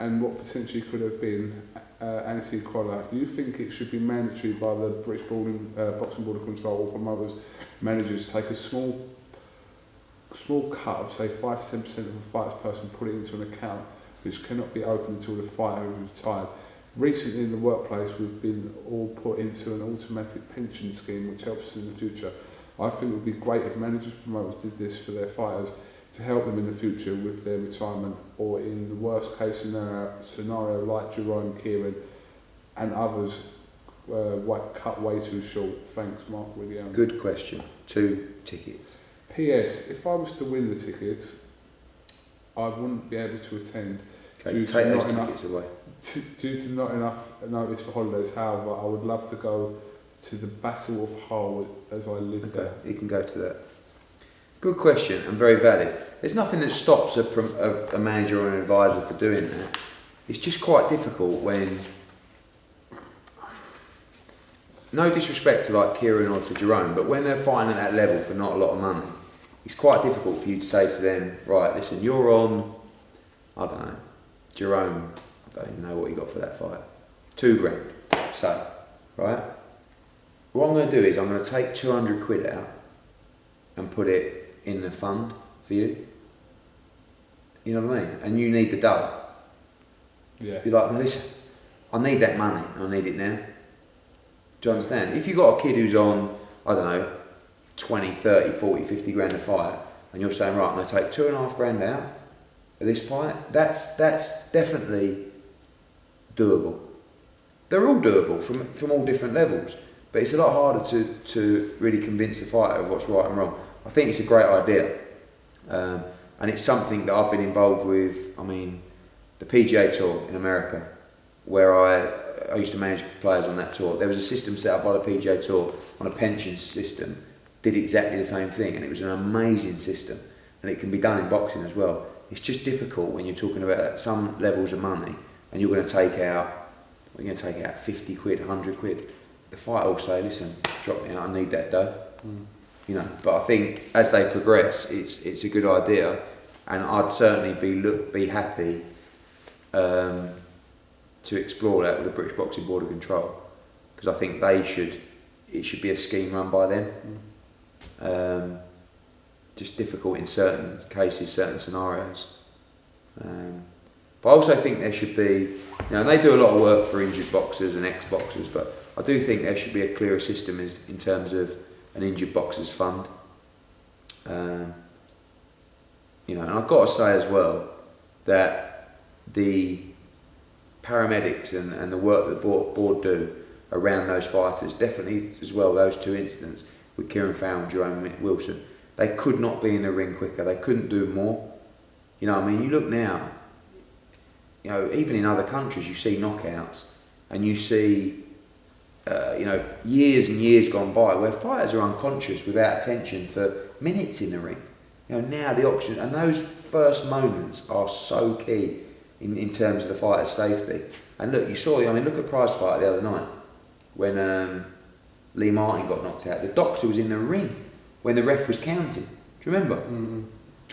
Speaker 1: and what potentially could have been Anthony Collar, you think it should be mandatory by the British Boxing Board of Control or promoters, managers to take a small cut of say 5 to 10% of a fighter's person, put it into an account which cannot be opened until the fighter is retired. Recently in the workplace we've been all put into an automatic pension scheme which helps us in the future. I think it would be great if managers and promoters did this for their fighters to help them in the future with their retirement, or in the worst case scenario like Jerome, Kieran and others cut way too short. Thanks, Mark Williams.
Speaker 2: Good question. 2 tickets.
Speaker 1: P.S. If I was to win the tickets, I wouldn't be able to attend
Speaker 2: Okay, take those tickets away.
Speaker 1: Due to not enough notice for holidays. However, I would love to go to the Battle of Hull as I live there.
Speaker 2: You can go to that. Good question and very valid. There's nothing that stops a manager or an advisor for doing that. It's just quite difficult when, no disrespect to like Kieran or to Jerome, but when they're fighting at that level for not a lot of money, it's quite difficult for you to say to them, right, listen, you're on, I don't know, Jerome, I don't even know what he got for that fight, £2,000, say, right? What I'm going to do is I'm going to take 200 quid out and put it in the fund for you. You know what I mean? And you need the dough.
Speaker 1: Yeah.
Speaker 2: You're like, listen, I need that money and I need it now. Do you understand? If you've got a kid who's on, I don't know, 20, 30, 40, 50 grand a fight, and you're saying, right, I'm going to take £2,500 out of this fight, that's definitely doable. They're all doable from all different levels, but it's a lot harder to really convince the fighter of what's right and wrong. I think it's a great idea, and it's something that I've been involved with. I mean, the PGA Tour in America, where I used to manage players on that tour. There was a system set up by the PGA Tour on a pension system, did exactly the same thing, and it was an amazing system, and it can be done in boxing as well. It's just difficult when you're talking about some levels of money and you're going to take out, 50 quid, 100 quid. The fighter will say, listen, drop me out, I need that dough. you know. But I think as they progress, it's a good idea, and I'd certainly be happy to explore that with the British Boxing Board of Control, because I think it should be a scheme run by them. Just difficult in certain cases, certain scenarios. But I also think there should be, you know, and they do a lot of work for injured boxers and ex-boxers, but I do think there should be a clearer system in terms of an injured boxers fund. You know, and I've got to say as well that the paramedics and the work that the board do around those fighters, definitely as well those two incidents with Kieran Fowle and Jerome Wilson, they could not be in the ring quicker, they couldn't do more. You know, I mean, you look now, you know, even in other countries you see knockouts and you see, you know, years and years gone by where fighters are unconscious without attention for minutes in the ring. You know, now the oxygen, and those first moments are so key in terms of the fighter's safety. And look, you saw, I mean, look at Prize Fight the other night when Lee Martin got knocked out. The doctor was in the ring when the ref was counting. Do you remember? Mm-hmm.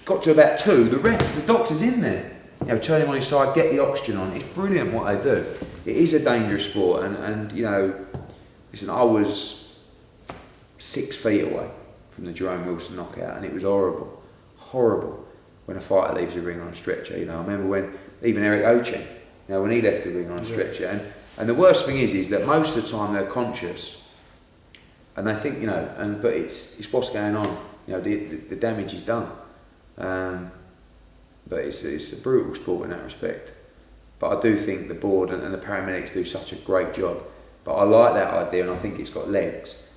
Speaker 2: Got to about 2, the doctor's in there. You know, turn him on his side, get the oxygen on. It's brilliant what they do. It is a dangerous sport, and you know, listen, I was 6 feet away from the Jerome Wilson knockout, and it was horrible when a fighter leaves the ring on a stretcher. You know, I remember when even Eric Ochen, you know, when he left the ring on a stretcher, and the worst thing is that most of the time they're conscious, and they think, you know, but it's what's going on. You know, the damage is done. But it's a brutal sport in that respect. But I do think the board and the paramedics do such a great job. But I like that idea, and I think it's got legs.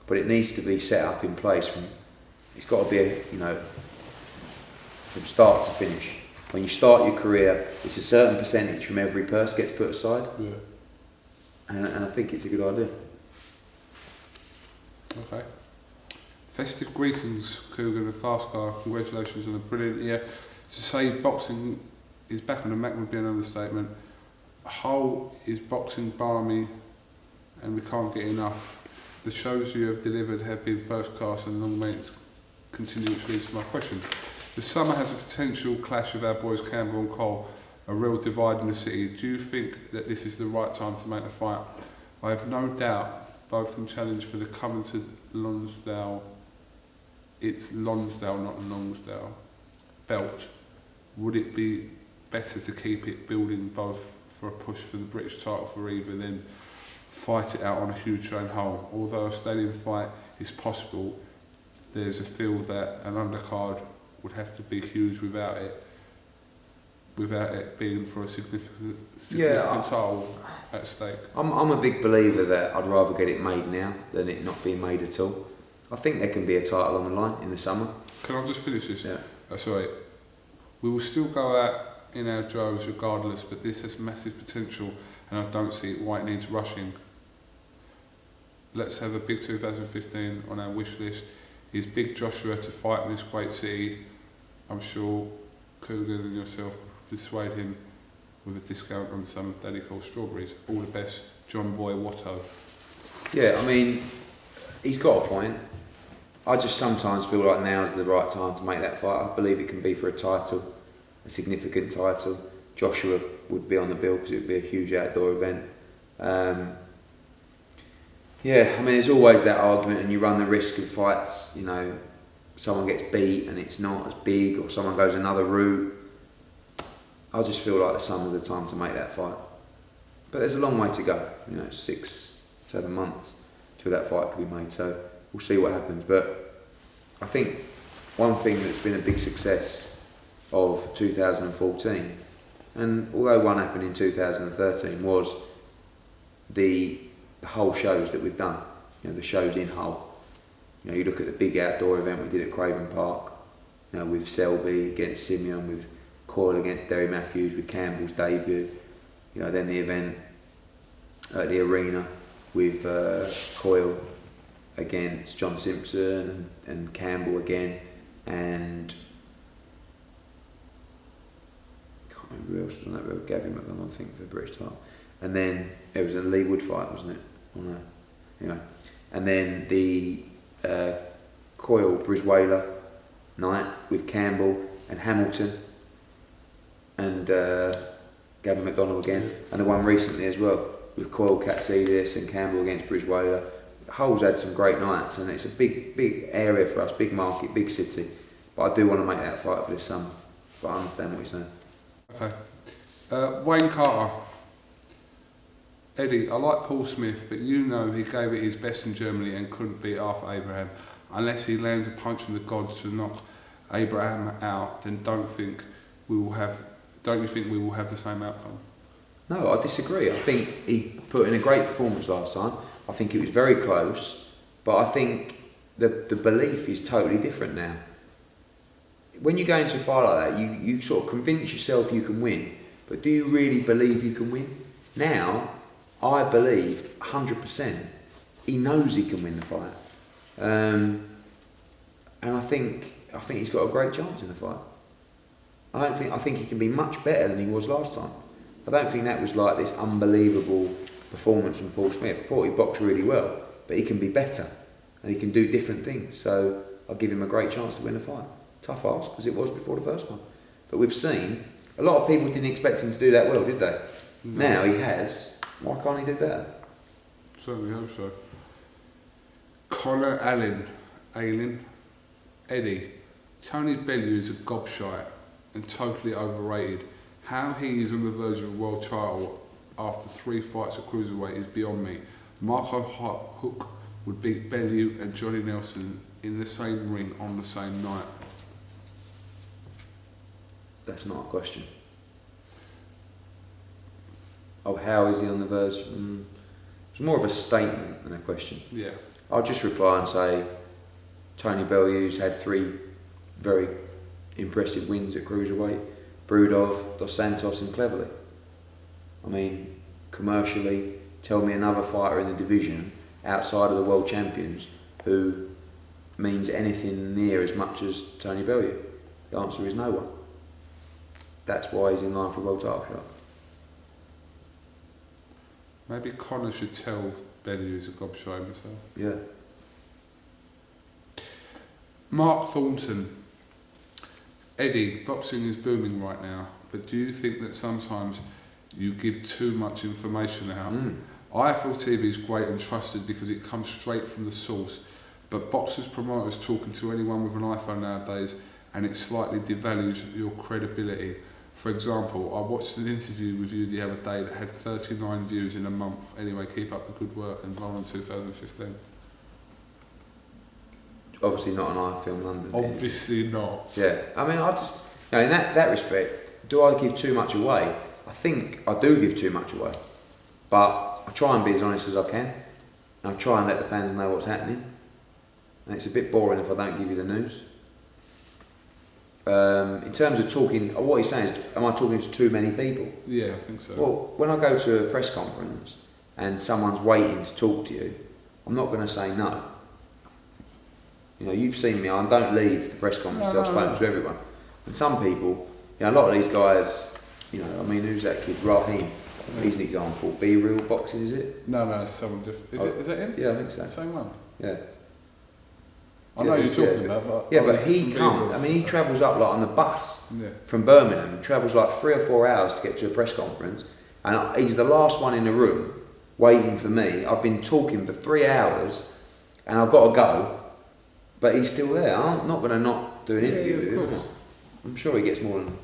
Speaker 2: But it needs to be set up in place it's got to be, you know, from start to finish. When you start your career, it's a certain percentage from every purse gets put aside. Yeah. And I think it's a good idea.
Speaker 1: Okay. Festive greetings, Kugan the Fast Guy. Congratulations on a brilliant year. To say boxing is back on the map would be an understatement. Hull is boxing balmy, and we can't get enough. The shows you have delivered have been first class and long maintenance continuous leads to my question. The summer has a potential clash with our boys Campbell and Cole, a real divide in the city. Do you think that this is the right time to make the fight? I have no doubt both can challenge for the coveted Lonsdale, it's Lonsdale not Longsdale, belt. Would it be better to keep it building both for a push for the British title for either, then fight it out on a huge show in Hull? Although a stadium fight is possible, there's a feel that an undercard would have to be huge without it being for a significant title at stake.
Speaker 2: I'm a big believer that I'd rather get it made now than it not being made at all. I think there can be a title on the line in the summer.
Speaker 1: Can I just finish this?
Speaker 2: Yeah.
Speaker 1: Sorry. We will still go out in our droves regardless, but this has massive potential and I don't see why it needs rushing. Let's have a big 2015 on our wish list. Is Big Joshua to fight in this great city? I'm sure Kugan and yourself persuade him with a discount on some of Daddy Cole's strawberries. All the best, John Boy Watto.
Speaker 2: Yeah, I mean, he's got a point. I just sometimes feel like now's the right time to make that fight. I believe it can be for a title, a significant title. Joshua would be on the bill because it would be a huge outdoor event. Yeah, I mean, there's always that argument, and you run the risk of fights, you know, someone gets beat and it's not as big, or someone goes another route. I just feel like the summer's the time to make that fight. But there's a long way to go, you know, 6-7 months till that fight can be made, so we'll see what happens. But I think one thing that's been a big success of 2014, and although one happened in 2013, was the Hull shows that we've done, you know, the shows in Hull. You know, you look at the big outdoor event we did at Craven Park, you know, with Selby against Simeon, with Coyle against Derry Matthews, with Campbell's debut, you know, then the event at the arena with Coyle against John Simpson and Campbell again, and I can't remember who else was on that road, Gavin McDonald, I think, for the British title. And then it was a Lee Wood fight, wasn't it? Oh no. Anyway. And then the Coyle Brisweiler night with Campbell and Hamilton and Gavin McDonald again, and the one recently as well with Coyle Cassius and Campbell against Brisweiler. Hull's had some great nights, and it's a big area for us, big market, big city. But I do want to make that fight for this summer. But I understand what you're saying.
Speaker 1: Okay. Wayne Carter. Eddie, I like Paul Smith, but you know he gave it his best in Germany and couldn't beat Arthur Abraham. Unless he lands a punch from the gods to knock Abraham out, then don't you think we will have the same outcome?
Speaker 2: No, I disagree. I think he put in a great performance last time. I think it was very close, but I think the belief is totally different now. When you go into a fight like that, you sort of convince yourself you can win, but do you really believe you can win? Now, I believe 100% he knows he can win the fight. And I think he's got a great chance in the fight. I think he can be much better than he was last time. I don't think that was like this unbelievable performance from Paul Smith. I thought he boxed really well, but he can be better and he can do different things. So I'll give him a great chance to win the fight. Tough ask, because it was before the first one. But we've seen, a lot of people didn't expect him to do that well, did they? No. Now he has. Why can't he do better?
Speaker 1: Certainly hope so. Connor Allen. Eddie, Tony Bellew is a gobshite and totally overrated. How he is on the verge of a world title after 3 fights at cruiserweight is beyond me. Marco Hook would beat Bellew and Johnny Nelson in the same ring on the same night.
Speaker 2: That's not a question. Oh, how is he on the verge? It's more of a statement than a question.
Speaker 1: Yeah.
Speaker 2: I'll just reply and say Tony Bellew's had 3 very impressive wins at cruiserweight. Brudov, Dos Santos and Cleverly. I mean, commercially, tell me another fighter in the division outside of the world champions who means anything near as much as Tony Bellew. The answer is no one. That's why he's in line for a world title shot.
Speaker 1: Maybe Connor should tell Bellew he's a gobshite himself.
Speaker 2: Yeah.
Speaker 1: Mark Thornton. Eddie, boxing is booming right now, but do you think that sometimes you give too much information out? IFL TV is great and trusted because it comes straight from the source, but boxers promoters talking to anyone with an iPhone nowadays, and it slightly devalues your credibility. For example, I watched an interview with you the other day that had 39 views in a month. Anyway, keep up the good work and roll on 2015.
Speaker 2: Obviously not an iFilm London.
Speaker 1: Obviously not.
Speaker 2: Yeah, I mean, in that respect, do I give too much away? I think I do give too much away, but I try and be as honest as I can. And I try and let the fans know what's happening. And it's a bit boring if I don't give you the news. In terms of talking, what he's saying is, am I talking to too many people?
Speaker 1: Yeah, I think so.
Speaker 2: Well, when I go to a press conference and someone's waiting to talk to you, I'm not going to say no. You know, you've seen me, I don't leave the press conference until I've spoken to everyone. And some people, you know, a lot of these guys, you know, I mean, who's that kid? Raheem. He's an example. Be Real Boxing, is it?
Speaker 1: No, it's someone different. Is that him?
Speaker 2: Yeah, I think so.
Speaker 1: Same one?
Speaker 2: Yeah.
Speaker 1: I know you're talking about, but...
Speaker 2: Yeah, but he comes, I mean, he travels up like on the bus from Birmingham, travels like 3 or 4 hours to get to a press conference, and he's the last one in the room waiting for me. I've been talking for 3 hours, and I've got to go, but he's still there. I'm not going to not do an interview with him. I'm sure he gets more than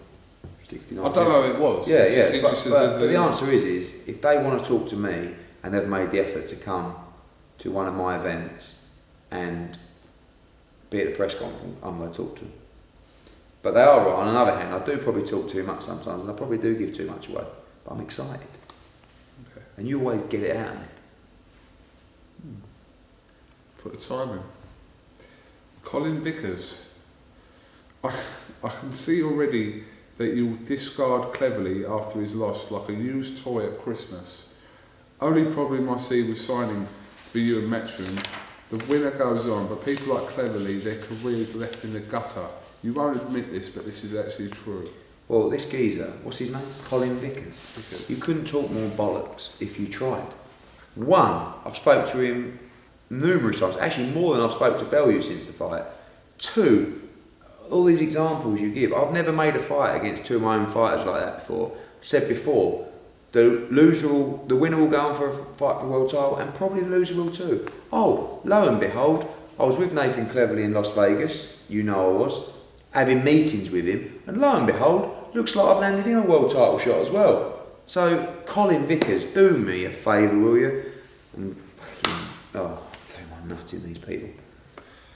Speaker 2: 69.
Speaker 1: I don't know who it was.
Speaker 2: Yeah, but the answer is, if they want to talk to me, and they've made the effort to come to one of my events, and be at the press conference, I'm going to talk to them. But they are right. On another hand, I do probably talk too much sometimes, and I probably do give too much away. But I'm excited. Okay. And you always get it out of me.
Speaker 1: Put the time in. Colin Vickers. I can see already that you'll discard Cleverly after his loss like a used toy at Christmas. Only problem I see with signing for you and Matchroom, the winner goes on, but people like Cleverly, their careers left in the gutter. You won't admit this, but this is actually true.
Speaker 2: Well, this geezer, what's his name? Colin Vickers. You couldn't talk more bollocks if you tried. One, I've spoke to him numerous times, actually more than I've spoke to Bellew since the fight. 2, all these examples you give, I've never made a fight against 2 of my own fighters like that before. Said before, the winner will go on for a fight for the world title, and probably the loser will too. Oh, lo and behold, I was with Nathan Cleverly in Las Vegas, you know I was, having meetings with him, and lo and behold, looks like I've landed in a world title shot as well. So, Colin Vickers, do me a favour, will you? And fucking, throw my nut in these people.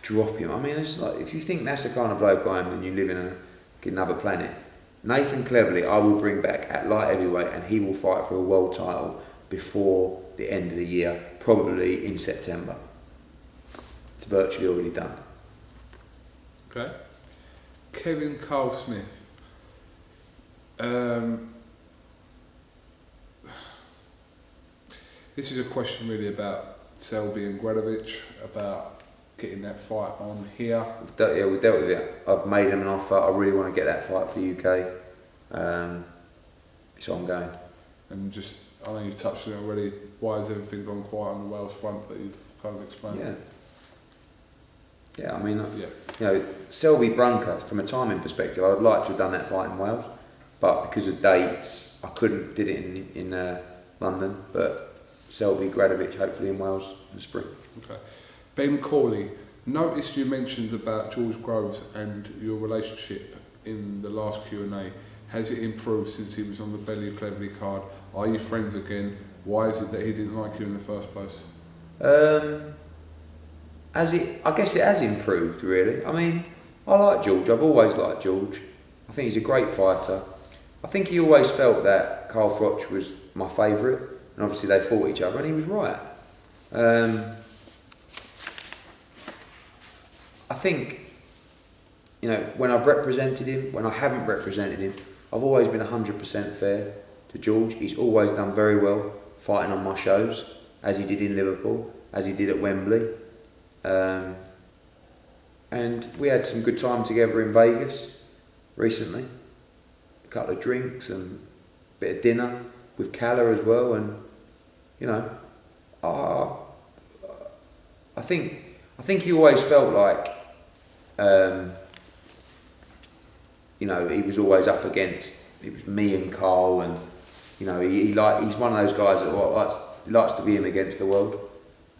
Speaker 2: Drop him. I mean, it's like, if you think that's the kind of bloke I am, then you live in another planet. Nathan Cleverly, I will bring back at light heavyweight, and he will fight for a world title before the end of the year, probably in September. It's virtually already done.
Speaker 1: Okay. Kevin Carl Smith. This is a question really about Selby and Gradovich, about getting that fight on here.
Speaker 2: Yeah, we dealt with it. I've made him an offer. I really want to get that fight for the UK. It's ongoing.
Speaker 1: And just, I know you've touched on it already, why has everything gone quiet on the Wales front, but you've kind of explained it.
Speaker 2: Yeah, I mean, you know, Selby Brunker, from a timing perspective, I'd like to have done that fight in Wales, but because of dates, I couldn't, did it in London, but Selby, Gradovich, hopefully in Wales in the spring.
Speaker 1: Okay. Ben Corley, noticed you mentioned about George Groves and your relationship in the last Q&A. Has it improved since he was on the Bellew Cleverly card? Are you friends again? Why is it that he didn't like you in the first place?
Speaker 2: I guess it has improved, really. I mean, I like George. I've always liked George. I think he's a great fighter. I think he always felt that Carl Froch was my favourite, and obviously they fought each other, and he was right. I think, you know, when I've represented him, when I haven't represented him, I've always been 100% fair to George. He's always done very well fighting on my shows, as he did in Liverpool, as he did at Wembley. And we had some good time together in Vegas recently. A couple of drinks and a bit of dinner with Calla as well. And, you know, I think he always felt like, you know, he was always up against, it was me and Carl, and, you know, he's one of those guys that likes to be him against the world.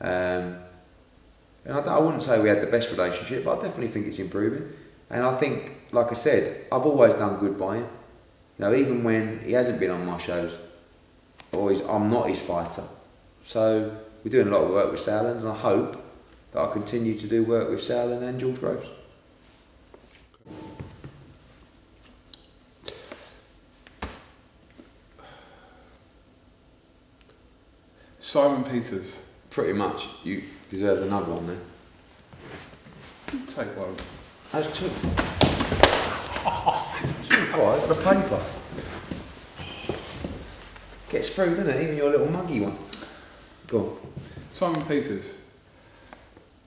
Speaker 2: And I wouldn't say we had the best relationship, but I definitely think it's improving. And I think, like I said, I've always done good by him. You know, even when he hasn't been on my shows, I'm not his fighter. So we're doing a lot of work with Sowland, and I hope that I continue to do work with Sowland and George Groves.
Speaker 1: Simon Peters.
Speaker 2: Pretty much, you deserve another one there.
Speaker 1: Take one.
Speaker 2: That's 2. What? The paper. Gets through, doesn't it? Even your little muggy one. Go on.
Speaker 1: Simon Peters.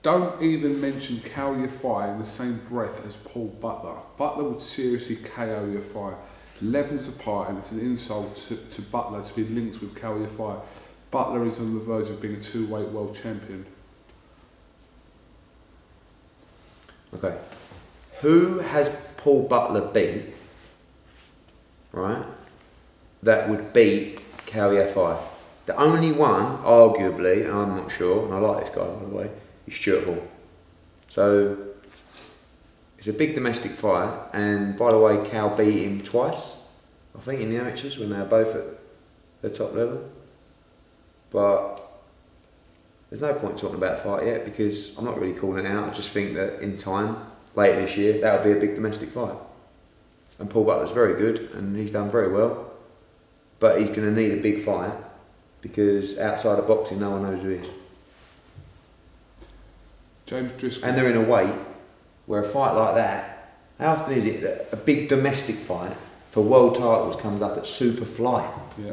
Speaker 1: Don't even mention Cal Yafai in the same breath as Paul Butler. Butler would seriously KO Yafai. Levels apart, and it's an insult to Butler to be linked with Cal Yafai. Butler is on the verge of being a 2-weight world champion.
Speaker 2: Okay. Who has Paul Butler beat, right, that would beat Cal Yafai? The only one, arguably, and I'm not sure, and I like this guy by the way, is Stuart Hall. So, it's a big domestic fight, and by the way, Cal beat him twice, I think, in the amateurs when they were both at the top level. But there's no point talking about a fight yet, because I'm not really calling it out. I just think that in time, later this year, that'll be a big domestic fight. And Paul Butler's very good, and he's done very well. But he's going to need a big fight, because outside of boxing, no one knows who he is.
Speaker 1: James Driscoll.
Speaker 2: And they're in a weight where a fight like that, how often is it that a big domestic fight for world titles comes up at super fly?
Speaker 1: Yeah.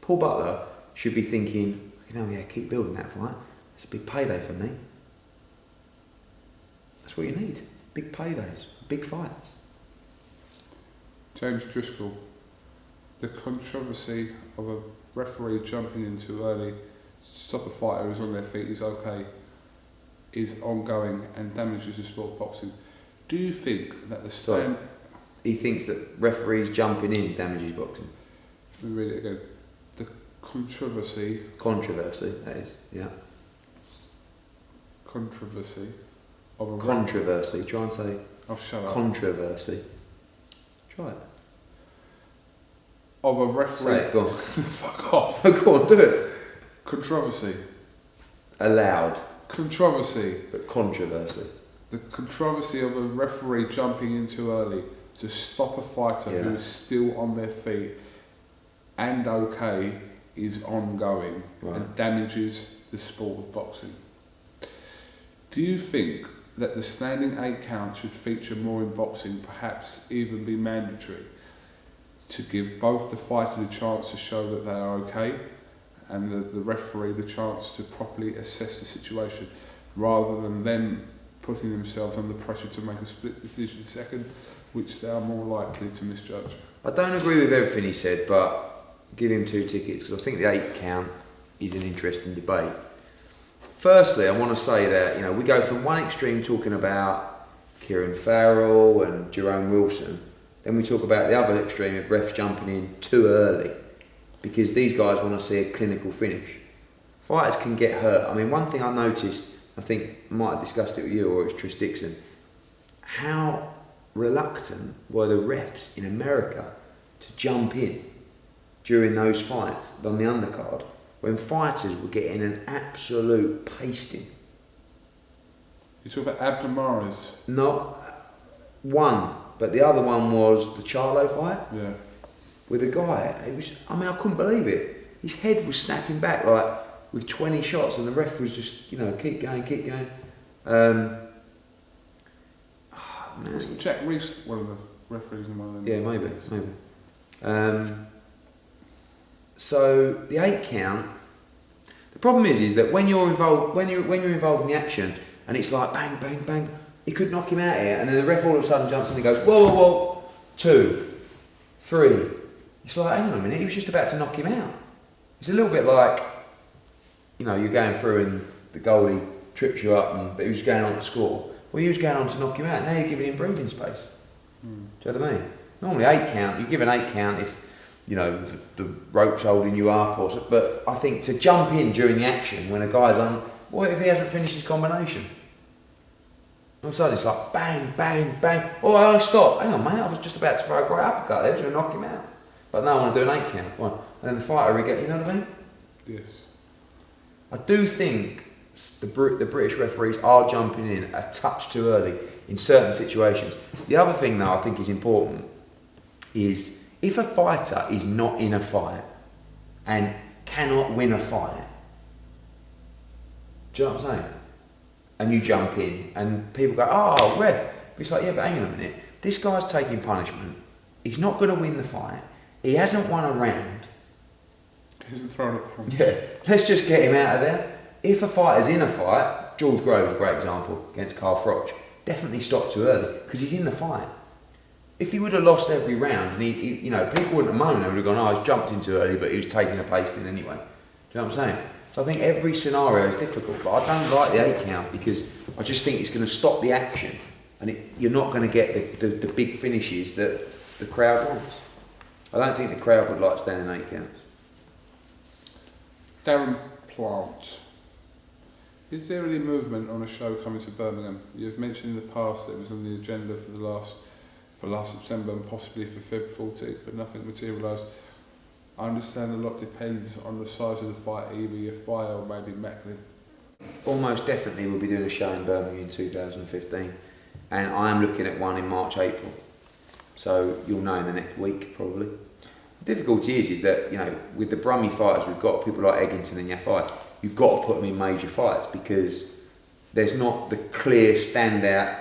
Speaker 2: Paul Butler should be thinking, keep building that fight. It's a big payday for me. That's what you need. Big paydays, big fights.
Speaker 1: James Driscoll. The controversy of a referee jumping in too early stop a fighter who's on their feet is okay, is ongoing and damages the sport of boxing. Do you think that the stand...
Speaker 2: He thinks that referees jumping in damages boxing.
Speaker 1: Let me read it again. The controversy...
Speaker 2: Controversy, that is, yeah.
Speaker 1: Controversy of a...
Speaker 2: Controversy, try and say...
Speaker 1: Oh, shut up.
Speaker 2: Controversy. Try it.
Speaker 1: Of a referee...
Speaker 2: Say it, go on.
Speaker 1: Fuck off.
Speaker 2: Oh, go on, do it.
Speaker 1: Controversy.
Speaker 2: Allowed.
Speaker 1: Controversy.
Speaker 2: But controversy.
Speaker 1: The controversy of a referee jumping in too early to stop a fighter who is still on their feet and okay is ongoing and damages the sport of boxing. Do you think that the standing 8 count should feature more in boxing, perhaps even be mandatory, to give both the fighter the chance to show that they are okay and the referee the chance to properly assess the situation, rather than them putting themselves under pressure to make a split decision second, which they are more likely to misjudge?
Speaker 2: I don't agree with everything he said, but give him 2 tickets, because I think the 8 count is an interesting debate. Firstly, I want to say that, you know, we go from one extreme talking about Kieran Farrell and Jerome Wilson, then we talk about the other extreme of refs jumping in too early, because these guys want to see a clinical finish. Fighters can get hurt. I mean, one thing I noticed, I think I might have discussed it with you or it was Tris Dixon, how reluctant were the refs in America to jump in during those fights on the undercard when fighters were getting an absolute pasting.
Speaker 1: You talk about Abdamaris?
Speaker 2: Not one, but the other one was the Charlo fight.
Speaker 1: Yeah. With
Speaker 2: a guy, it was, I mean, I couldn't believe it. His head was snapping back like with 20 shots, and the ref was just, you know, keep going.
Speaker 1: Wasn't Jack Reese one of the referees in one of them?
Speaker 2: Yeah, maybe. So the 8 count. The problem is that when you're involved, when you're involved in the action, and it's like bang, bang, bang, he could knock him out here, and then the ref all of a sudden jumps in and goes, whoa, whoa, whoa, 2, 3. It's like, hang on a minute, he was just about to knock him out. It's a little bit like, you know, you're going through and the goalie trips you up, but he was going on to score. Well, he was going on to knock him out. Now you're giving him breathing space. Do you know what I mean? Normally 8 count, you give an 8 count if, you know, the rope's holding you up or something. But I think to jump in during the action when a guy's on, what if he hasn't finished his combination? All of a sudden it's like bang, bang, bang. Oh, stop. Hang on, mate, I was just about to throw a great uppercut there, I was going to knock him out. But no, I want to do an 8 count. One. And then the fighter, you know what I mean?
Speaker 1: Yes.
Speaker 2: I do think the British referees are jumping in a touch too early in certain situations. The other thing, though, I think is important is if a fighter is not in a fight and cannot win a fight, do you know what I'm saying? And you jump in and people go, oh, ref. It's like, yeah, but hang on a minute. This guy's taking punishment. He's not going to win the fight. He hasn't won a round.
Speaker 1: He hasn't thrown a punch.
Speaker 2: Yeah, let's just get him out of there. If a fighter's in a fight, George Groves is a great example against Carl Froch, definitely stopped too early because he's in the fight. If he would have lost every round, and he you know, people wouldn't have moaned, they would have gone, oh, he's jumped in too early, but he was taking a pasting anyway. Do you know what I'm saying? So I think every scenario is difficult, but I don't like the 8 count because I just think it's going to stop the action and you're not going to get the big finishes that the crowd wants. I don't think the crowd would like standing 8 counts.
Speaker 1: Darren Plant. Is there any movement on a show coming to Birmingham? You've mentioned in the past that it was on the agenda for last September and possibly for Feb 14th, but nothing materialised. I understand a lot depends on the size of the fight, either your fire or maybe Macklin.
Speaker 2: Almost definitely we'll be doing a show in Birmingham in 2015, and I am looking at one in March, April. So you'll know in the next week probably. The difficulty is that, you know, with the Brummie fighters we've got, people like Eggington and Yafai, you've got to put them in major fights because there's not the clear standout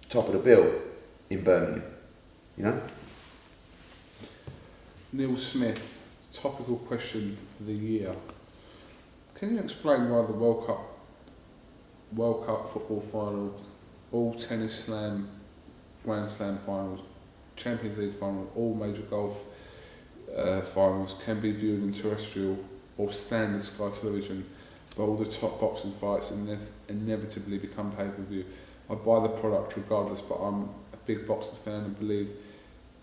Speaker 2: top of the bill in Birmingham, you know?
Speaker 1: Neil Smith, topical question for the year. Can you explain why the World Cup football final, all tennis slam, Grand Slam finals, Champions League finals, all major golf finals can be viewed in terrestrial or standard Sky Television, but all the top boxing fights inevitably become pay-per-view. I buy the product regardless, but I'm a big boxing fan and believe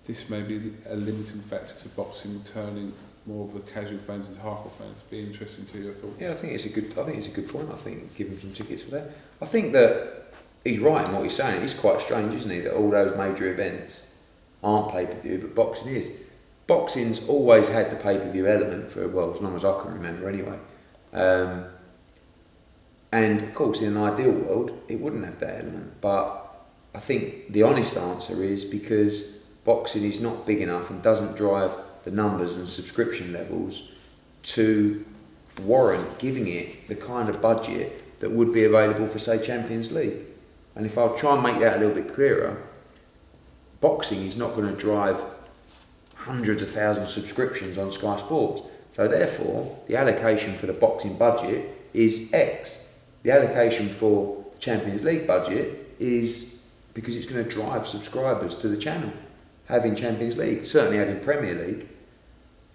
Speaker 1: this may be a limiting factor to boxing turning more of the casual fans into hardcore fans. Be interesting to your thoughts.
Speaker 2: Yeah, I think it's a good point. I think give him some tickets for that. I think that he's right in what he's saying. It's quite strange, isn't he, that all those major events aren't pay-per-view, but boxing is. Boxing's always had the pay-per-view element for, well, as long as I can remember anyway. And of course, in an ideal world, it wouldn't have that element. But I think the honest answer is because boxing is not big enough and doesn't drive the numbers and subscription levels to warrant giving it the kind of budget that would be available for, say, Champions League. And if I'll try and make that a little bit clearer, boxing is not going to drive hundreds of thousands of subscriptions on Sky Sports. So therefore, the allocation for the boxing budget is X. The allocation for the Champions League budget is because it's going to drive subscribers to the channel, having Champions League, certainly having Premier League.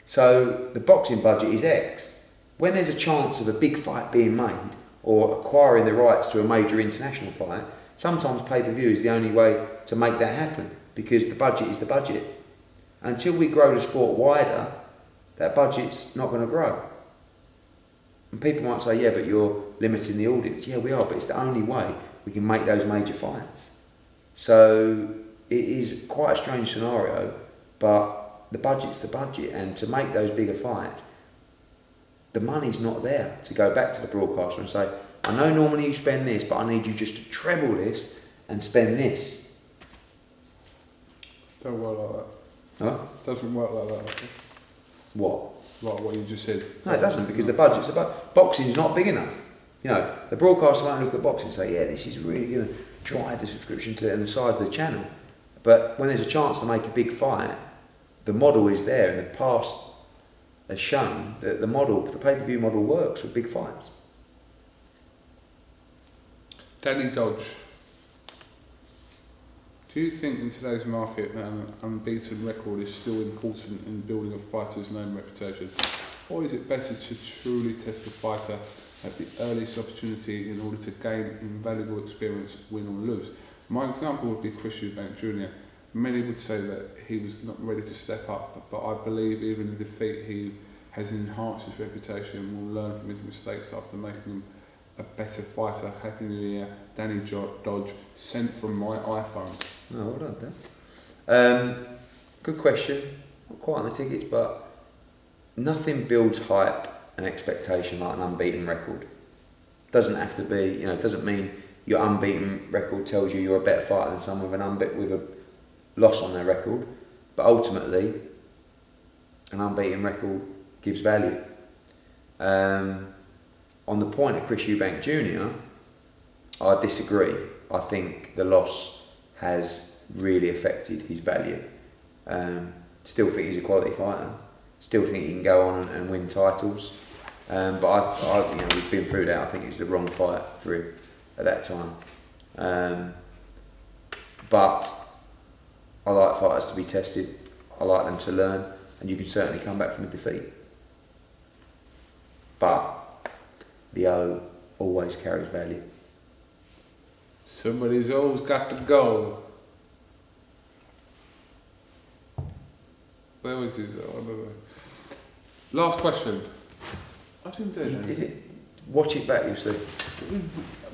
Speaker 2: So the boxing budget is X. When there's a chance of a big fight being made or acquiring the rights to a major international fight, sometimes pay-per-view is the only way to make that happen because the budget is the budget. Until we grow the sport wider, that budget's not going to grow. And people might say, yeah, but you're limiting the audience. Yeah, we are, but it's the only way we can make those major fights. So it is quite a strange scenario, but the budget's the budget, and to make those bigger fights, the money's not there to go back to the broadcaster and say, I know normally you spend this, but I need you just to treble this and spend this.
Speaker 1: Don't work like that.
Speaker 2: Huh?
Speaker 1: Doesn't work like that.
Speaker 2: What?
Speaker 1: Like what you just said.
Speaker 2: No, it doesn't, because the budget's about boxing's not big enough. You know, the broadcaster won't look at boxing and say, yeah, this is really going to drive the subscription to and the size of the channel. But when there's a chance to make a big fight, the model is there, and the past has shown that the pay-per-view model works with big fights.
Speaker 1: Danny Dodge. Do you think in today's market that an unbeaten record is still important in building a fighter's name and reputation? Or is it better to truly test the fighter at the earliest opportunity in order to gain invaluable experience, win or lose? My example would be Chris Eubank Jr. Many would say that he was not ready to step up, but I believe even in defeat he has enhanced his reputation and will learn from his mistakes after making him a better fighter. Happy New Year, Danny Dodge, sent from my iPhone.
Speaker 2: Oh, well done, Dan. Good question. Not quite on the tickets, but nothing builds hype and expectation like an unbeaten record. Doesn't have to be, you know, it doesn't mean your unbeaten record tells you you're a better fighter than someone with a loss on their record, but ultimately an unbeaten record gives value. On the point of Chris Eubank Jr., I disagree. I think the loss has really affected his value. Still think he's a quality fighter. Still think he can go on and win titles. But I, you know, we've been through that. I think it was the wrong fight for him at that time. But I like fighters to be tested. I like them to learn, and you can certainly come back from a defeat. But the O always carries value.
Speaker 1: Somebody's always got to go. They always use that one, don't they? Last question. I didn't do that.
Speaker 2: Did it? Watch it back, you see.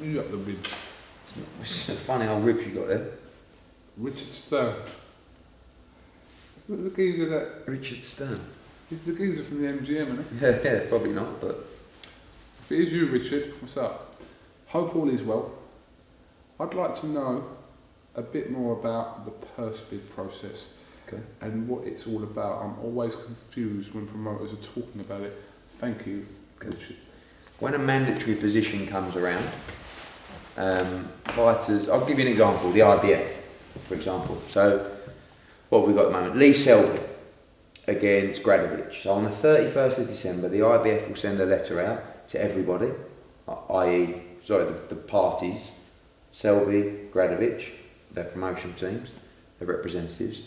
Speaker 1: You got the ribs.
Speaker 2: It's a funny old ribs you got there.
Speaker 1: Richard Stone. Isn't it the geezer that...
Speaker 2: Richard Stern.
Speaker 1: He's the geezer from the MGM, isn't he?
Speaker 2: Yeah, probably not, but...
Speaker 1: If it is you, Richard, what's up? Hope all is well. I'd like to know a bit more about the purse bid process.
Speaker 2: Okay.
Speaker 1: And what it's all about. I'm always confused when promoters are talking about it. Thank you, Richard.
Speaker 2: When a mandatory position comes around, fighters, I'll give you an example, the IBF, for example. So, what have we got at the moment? Lee Selby against Gradovic. So on the 31st of December, the IBF will send a letter out to everybody, i.e., the parties, Selby, Gradovic, their promotional teams, the representatives.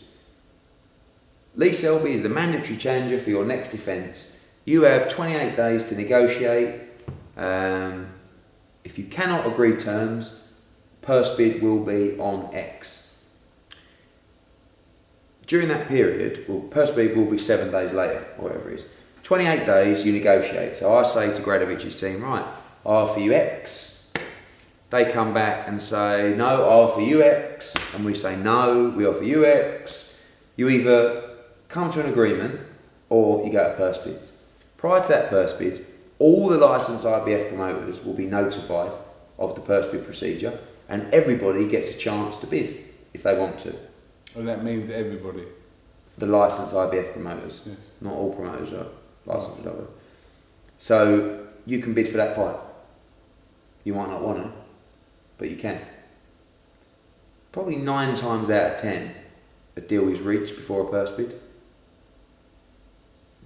Speaker 2: Lee Selby is the mandatory challenger for your next defence You have 28 days to negotiate. If you cannot agree terms, purse bid will be on X. During that period, purse bid will be 7 days later, or whatever it is. 28 days, you negotiate. So I say to Gradovic's team, right, I offer you X. They come back and say, no, I offer you X. And we say, no, we offer you X. You either come to an agreement or you go to purse bids. Prior to that purse bid, all the licensed IBF promoters will be notified of the purse bid procedure, and everybody gets a chance to bid if they want to.
Speaker 1: And that means everybody?
Speaker 2: The licensed IBF promoters.
Speaker 1: Yes.
Speaker 2: Not all promoters are licensed. Right. So you can bid for that fight. You might not want to, but you can. Probably 9 times out of 10, a deal is reached before a purse bid.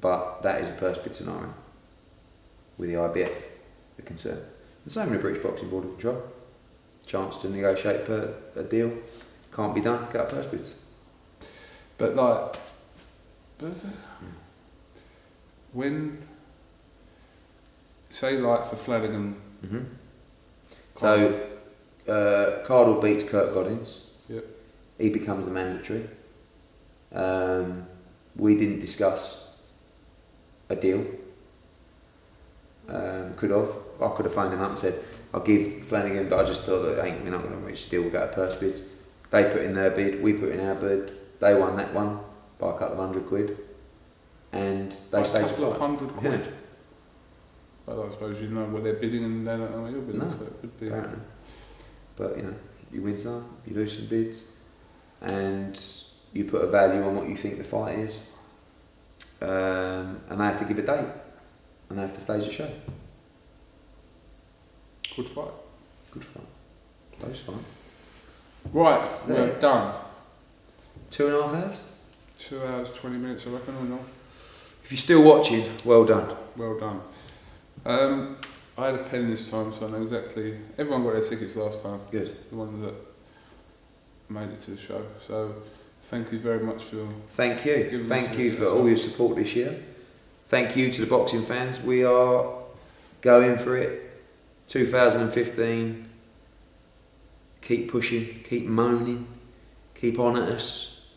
Speaker 2: But that is a purse bid scenario with the IBF, the concern. The same with the British Boxing Board of Control. Chance to negotiate a deal. Can't be done, go to purse bids.
Speaker 1: But like, when, say like for Flanagan.
Speaker 2: Mm-hmm. So, Cardle beats Kurt Goddins.
Speaker 1: Yep.
Speaker 2: He becomes the mandatory. We didn't discuss a deal. I could have phoned him up and said, I'll give Flanagan, but I just thought that we're not going to reach a deal, we'll go to purse bids. They put in their bid, we put in our bid, they won that one by a couple of £100, and they staged a fight.
Speaker 1: A couple of £100?
Speaker 2: Yeah.
Speaker 1: Well, I suppose you know what they're bidding and they don't know what you're bidding,
Speaker 2: No,
Speaker 1: so it could be.
Speaker 2: Apparently. But you win some, you lose some bids, and you put a value on what you think the fight is, and they have to give a date, and they have to stage a show.
Speaker 1: Good fight.
Speaker 2: Good fight. Close fight.
Speaker 1: Right, we're done.
Speaker 2: 2.5 hours?
Speaker 1: 2 hours, 20 minutes, I reckon, or not?
Speaker 2: If you're still watching, well done.
Speaker 1: Well done. I had a pen this time, so I know exactly. Everyone got their tickets last time.
Speaker 2: Good.
Speaker 1: The ones that made it to the show. So, thank you very much for.
Speaker 2: Thank you. Thank you for all your support this year. Thank you to the boxing fans. We are going for it. 2015. Keep pushing. Keep moaning. Keep on at us.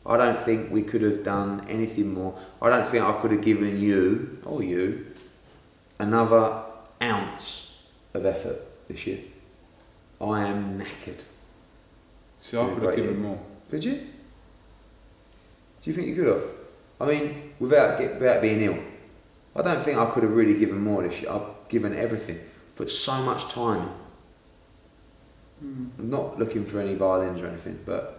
Speaker 2: I don't think we could have done anything more. I don't think I could have given you, or you, another ounce of effort this year. I am knackered.
Speaker 1: See, I could have given more.
Speaker 2: Did you? Do you think you could have? I mean, without being ill, I don't think I could have really given more this year. I've given everything, put so much time in. I'm not looking for any violins or anything, but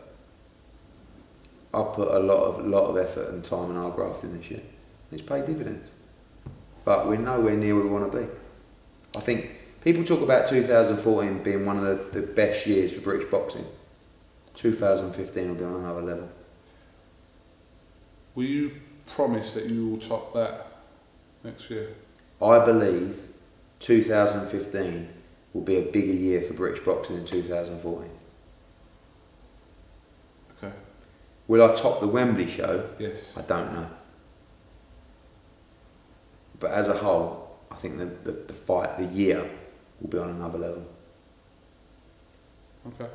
Speaker 2: I've put a lot of effort and time and hard graft in this year. It's paid dividends. But we're nowhere near where we want to be. I think people talk about 2014 being one of the best years for British boxing. 2015 will be on another level.
Speaker 1: Will you promise that you will top that next year?
Speaker 2: I believe 2015 will be a bigger year for British boxing than 2014.
Speaker 1: Okay.
Speaker 2: Will I top the Wembley show?
Speaker 1: Yes.
Speaker 2: I don't know. But as a whole, I think the fight, the year, will be on another level.
Speaker 1: Okay.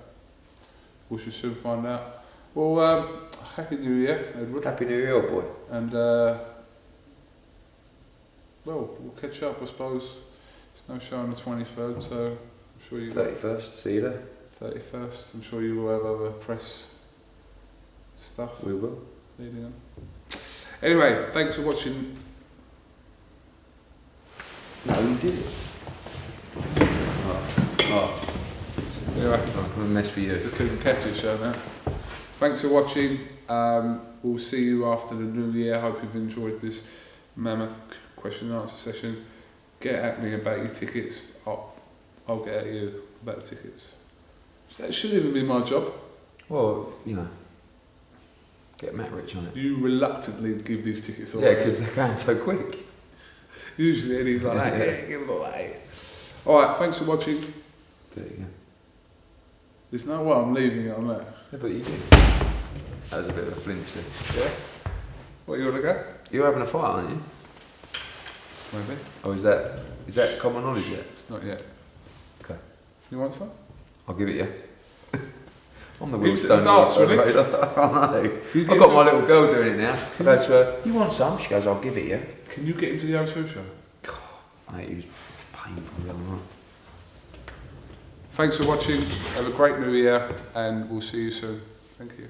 Speaker 1: We should soon find out. Well, Happy New Year, Edward.
Speaker 2: Happy New Year, old boy.
Speaker 1: And, well, we'll catch up, I suppose. It's no show on the 23rd, so I'm sure you...
Speaker 2: 31st, see you there.
Speaker 1: 31st, I'm sure you will have other press stuff.
Speaker 2: We will.
Speaker 1: Leading on. Anyway, thanks for watching.
Speaker 2: No, you did it.
Speaker 1: Anyway,
Speaker 2: I'm going to mess with you.
Speaker 1: it's the Kugan Cassius show now. Thanks for watching. We'll see you after the new year. Hope you've enjoyed this mammoth question and answer session. Get at me about your tickets. I'll get at you about the tickets. That should even be my job.
Speaker 2: Well, get Matt Rich on it.
Speaker 1: You reluctantly give these tickets away.
Speaker 2: Yeah, because they're going so quick.
Speaker 1: Usually Eddie's like that. Yeah, give them away. Alright, thanks for watching.
Speaker 2: There you go.
Speaker 1: There's no way I'm leaving it on that.
Speaker 2: Yeah, but you did. That was a bit of a flimsy.
Speaker 1: Yeah? What, you want to go?
Speaker 2: You're having a fight, aren't you?
Speaker 1: Maybe.
Speaker 2: Oh, is that common knowledge yet?
Speaker 1: It's not yet.
Speaker 2: Okay.
Speaker 1: You want some?
Speaker 2: I'll give it you. I'm the
Speaker 1: He was at the darts,
Speaker 2: Wheelstone.
Speaker 1: wasn't he?
Speaker 2: I know.
Speaker 1: You
Speaker 2: I've
Speaker 1: get
Speaker 2: got
Speaker 1: him
Speaker 2: my
Speaker 1: to-
Speaker 2: little girl doing it now. I go to her, you want some? She goes, I'll give it you.
Speaker 1: Can you get him to the O2 show?
Speaker 2: Mate, he was painful the other night.
Speaker 1: Thanks for watching. Have a great new year, and we'll see you soon. Thank you.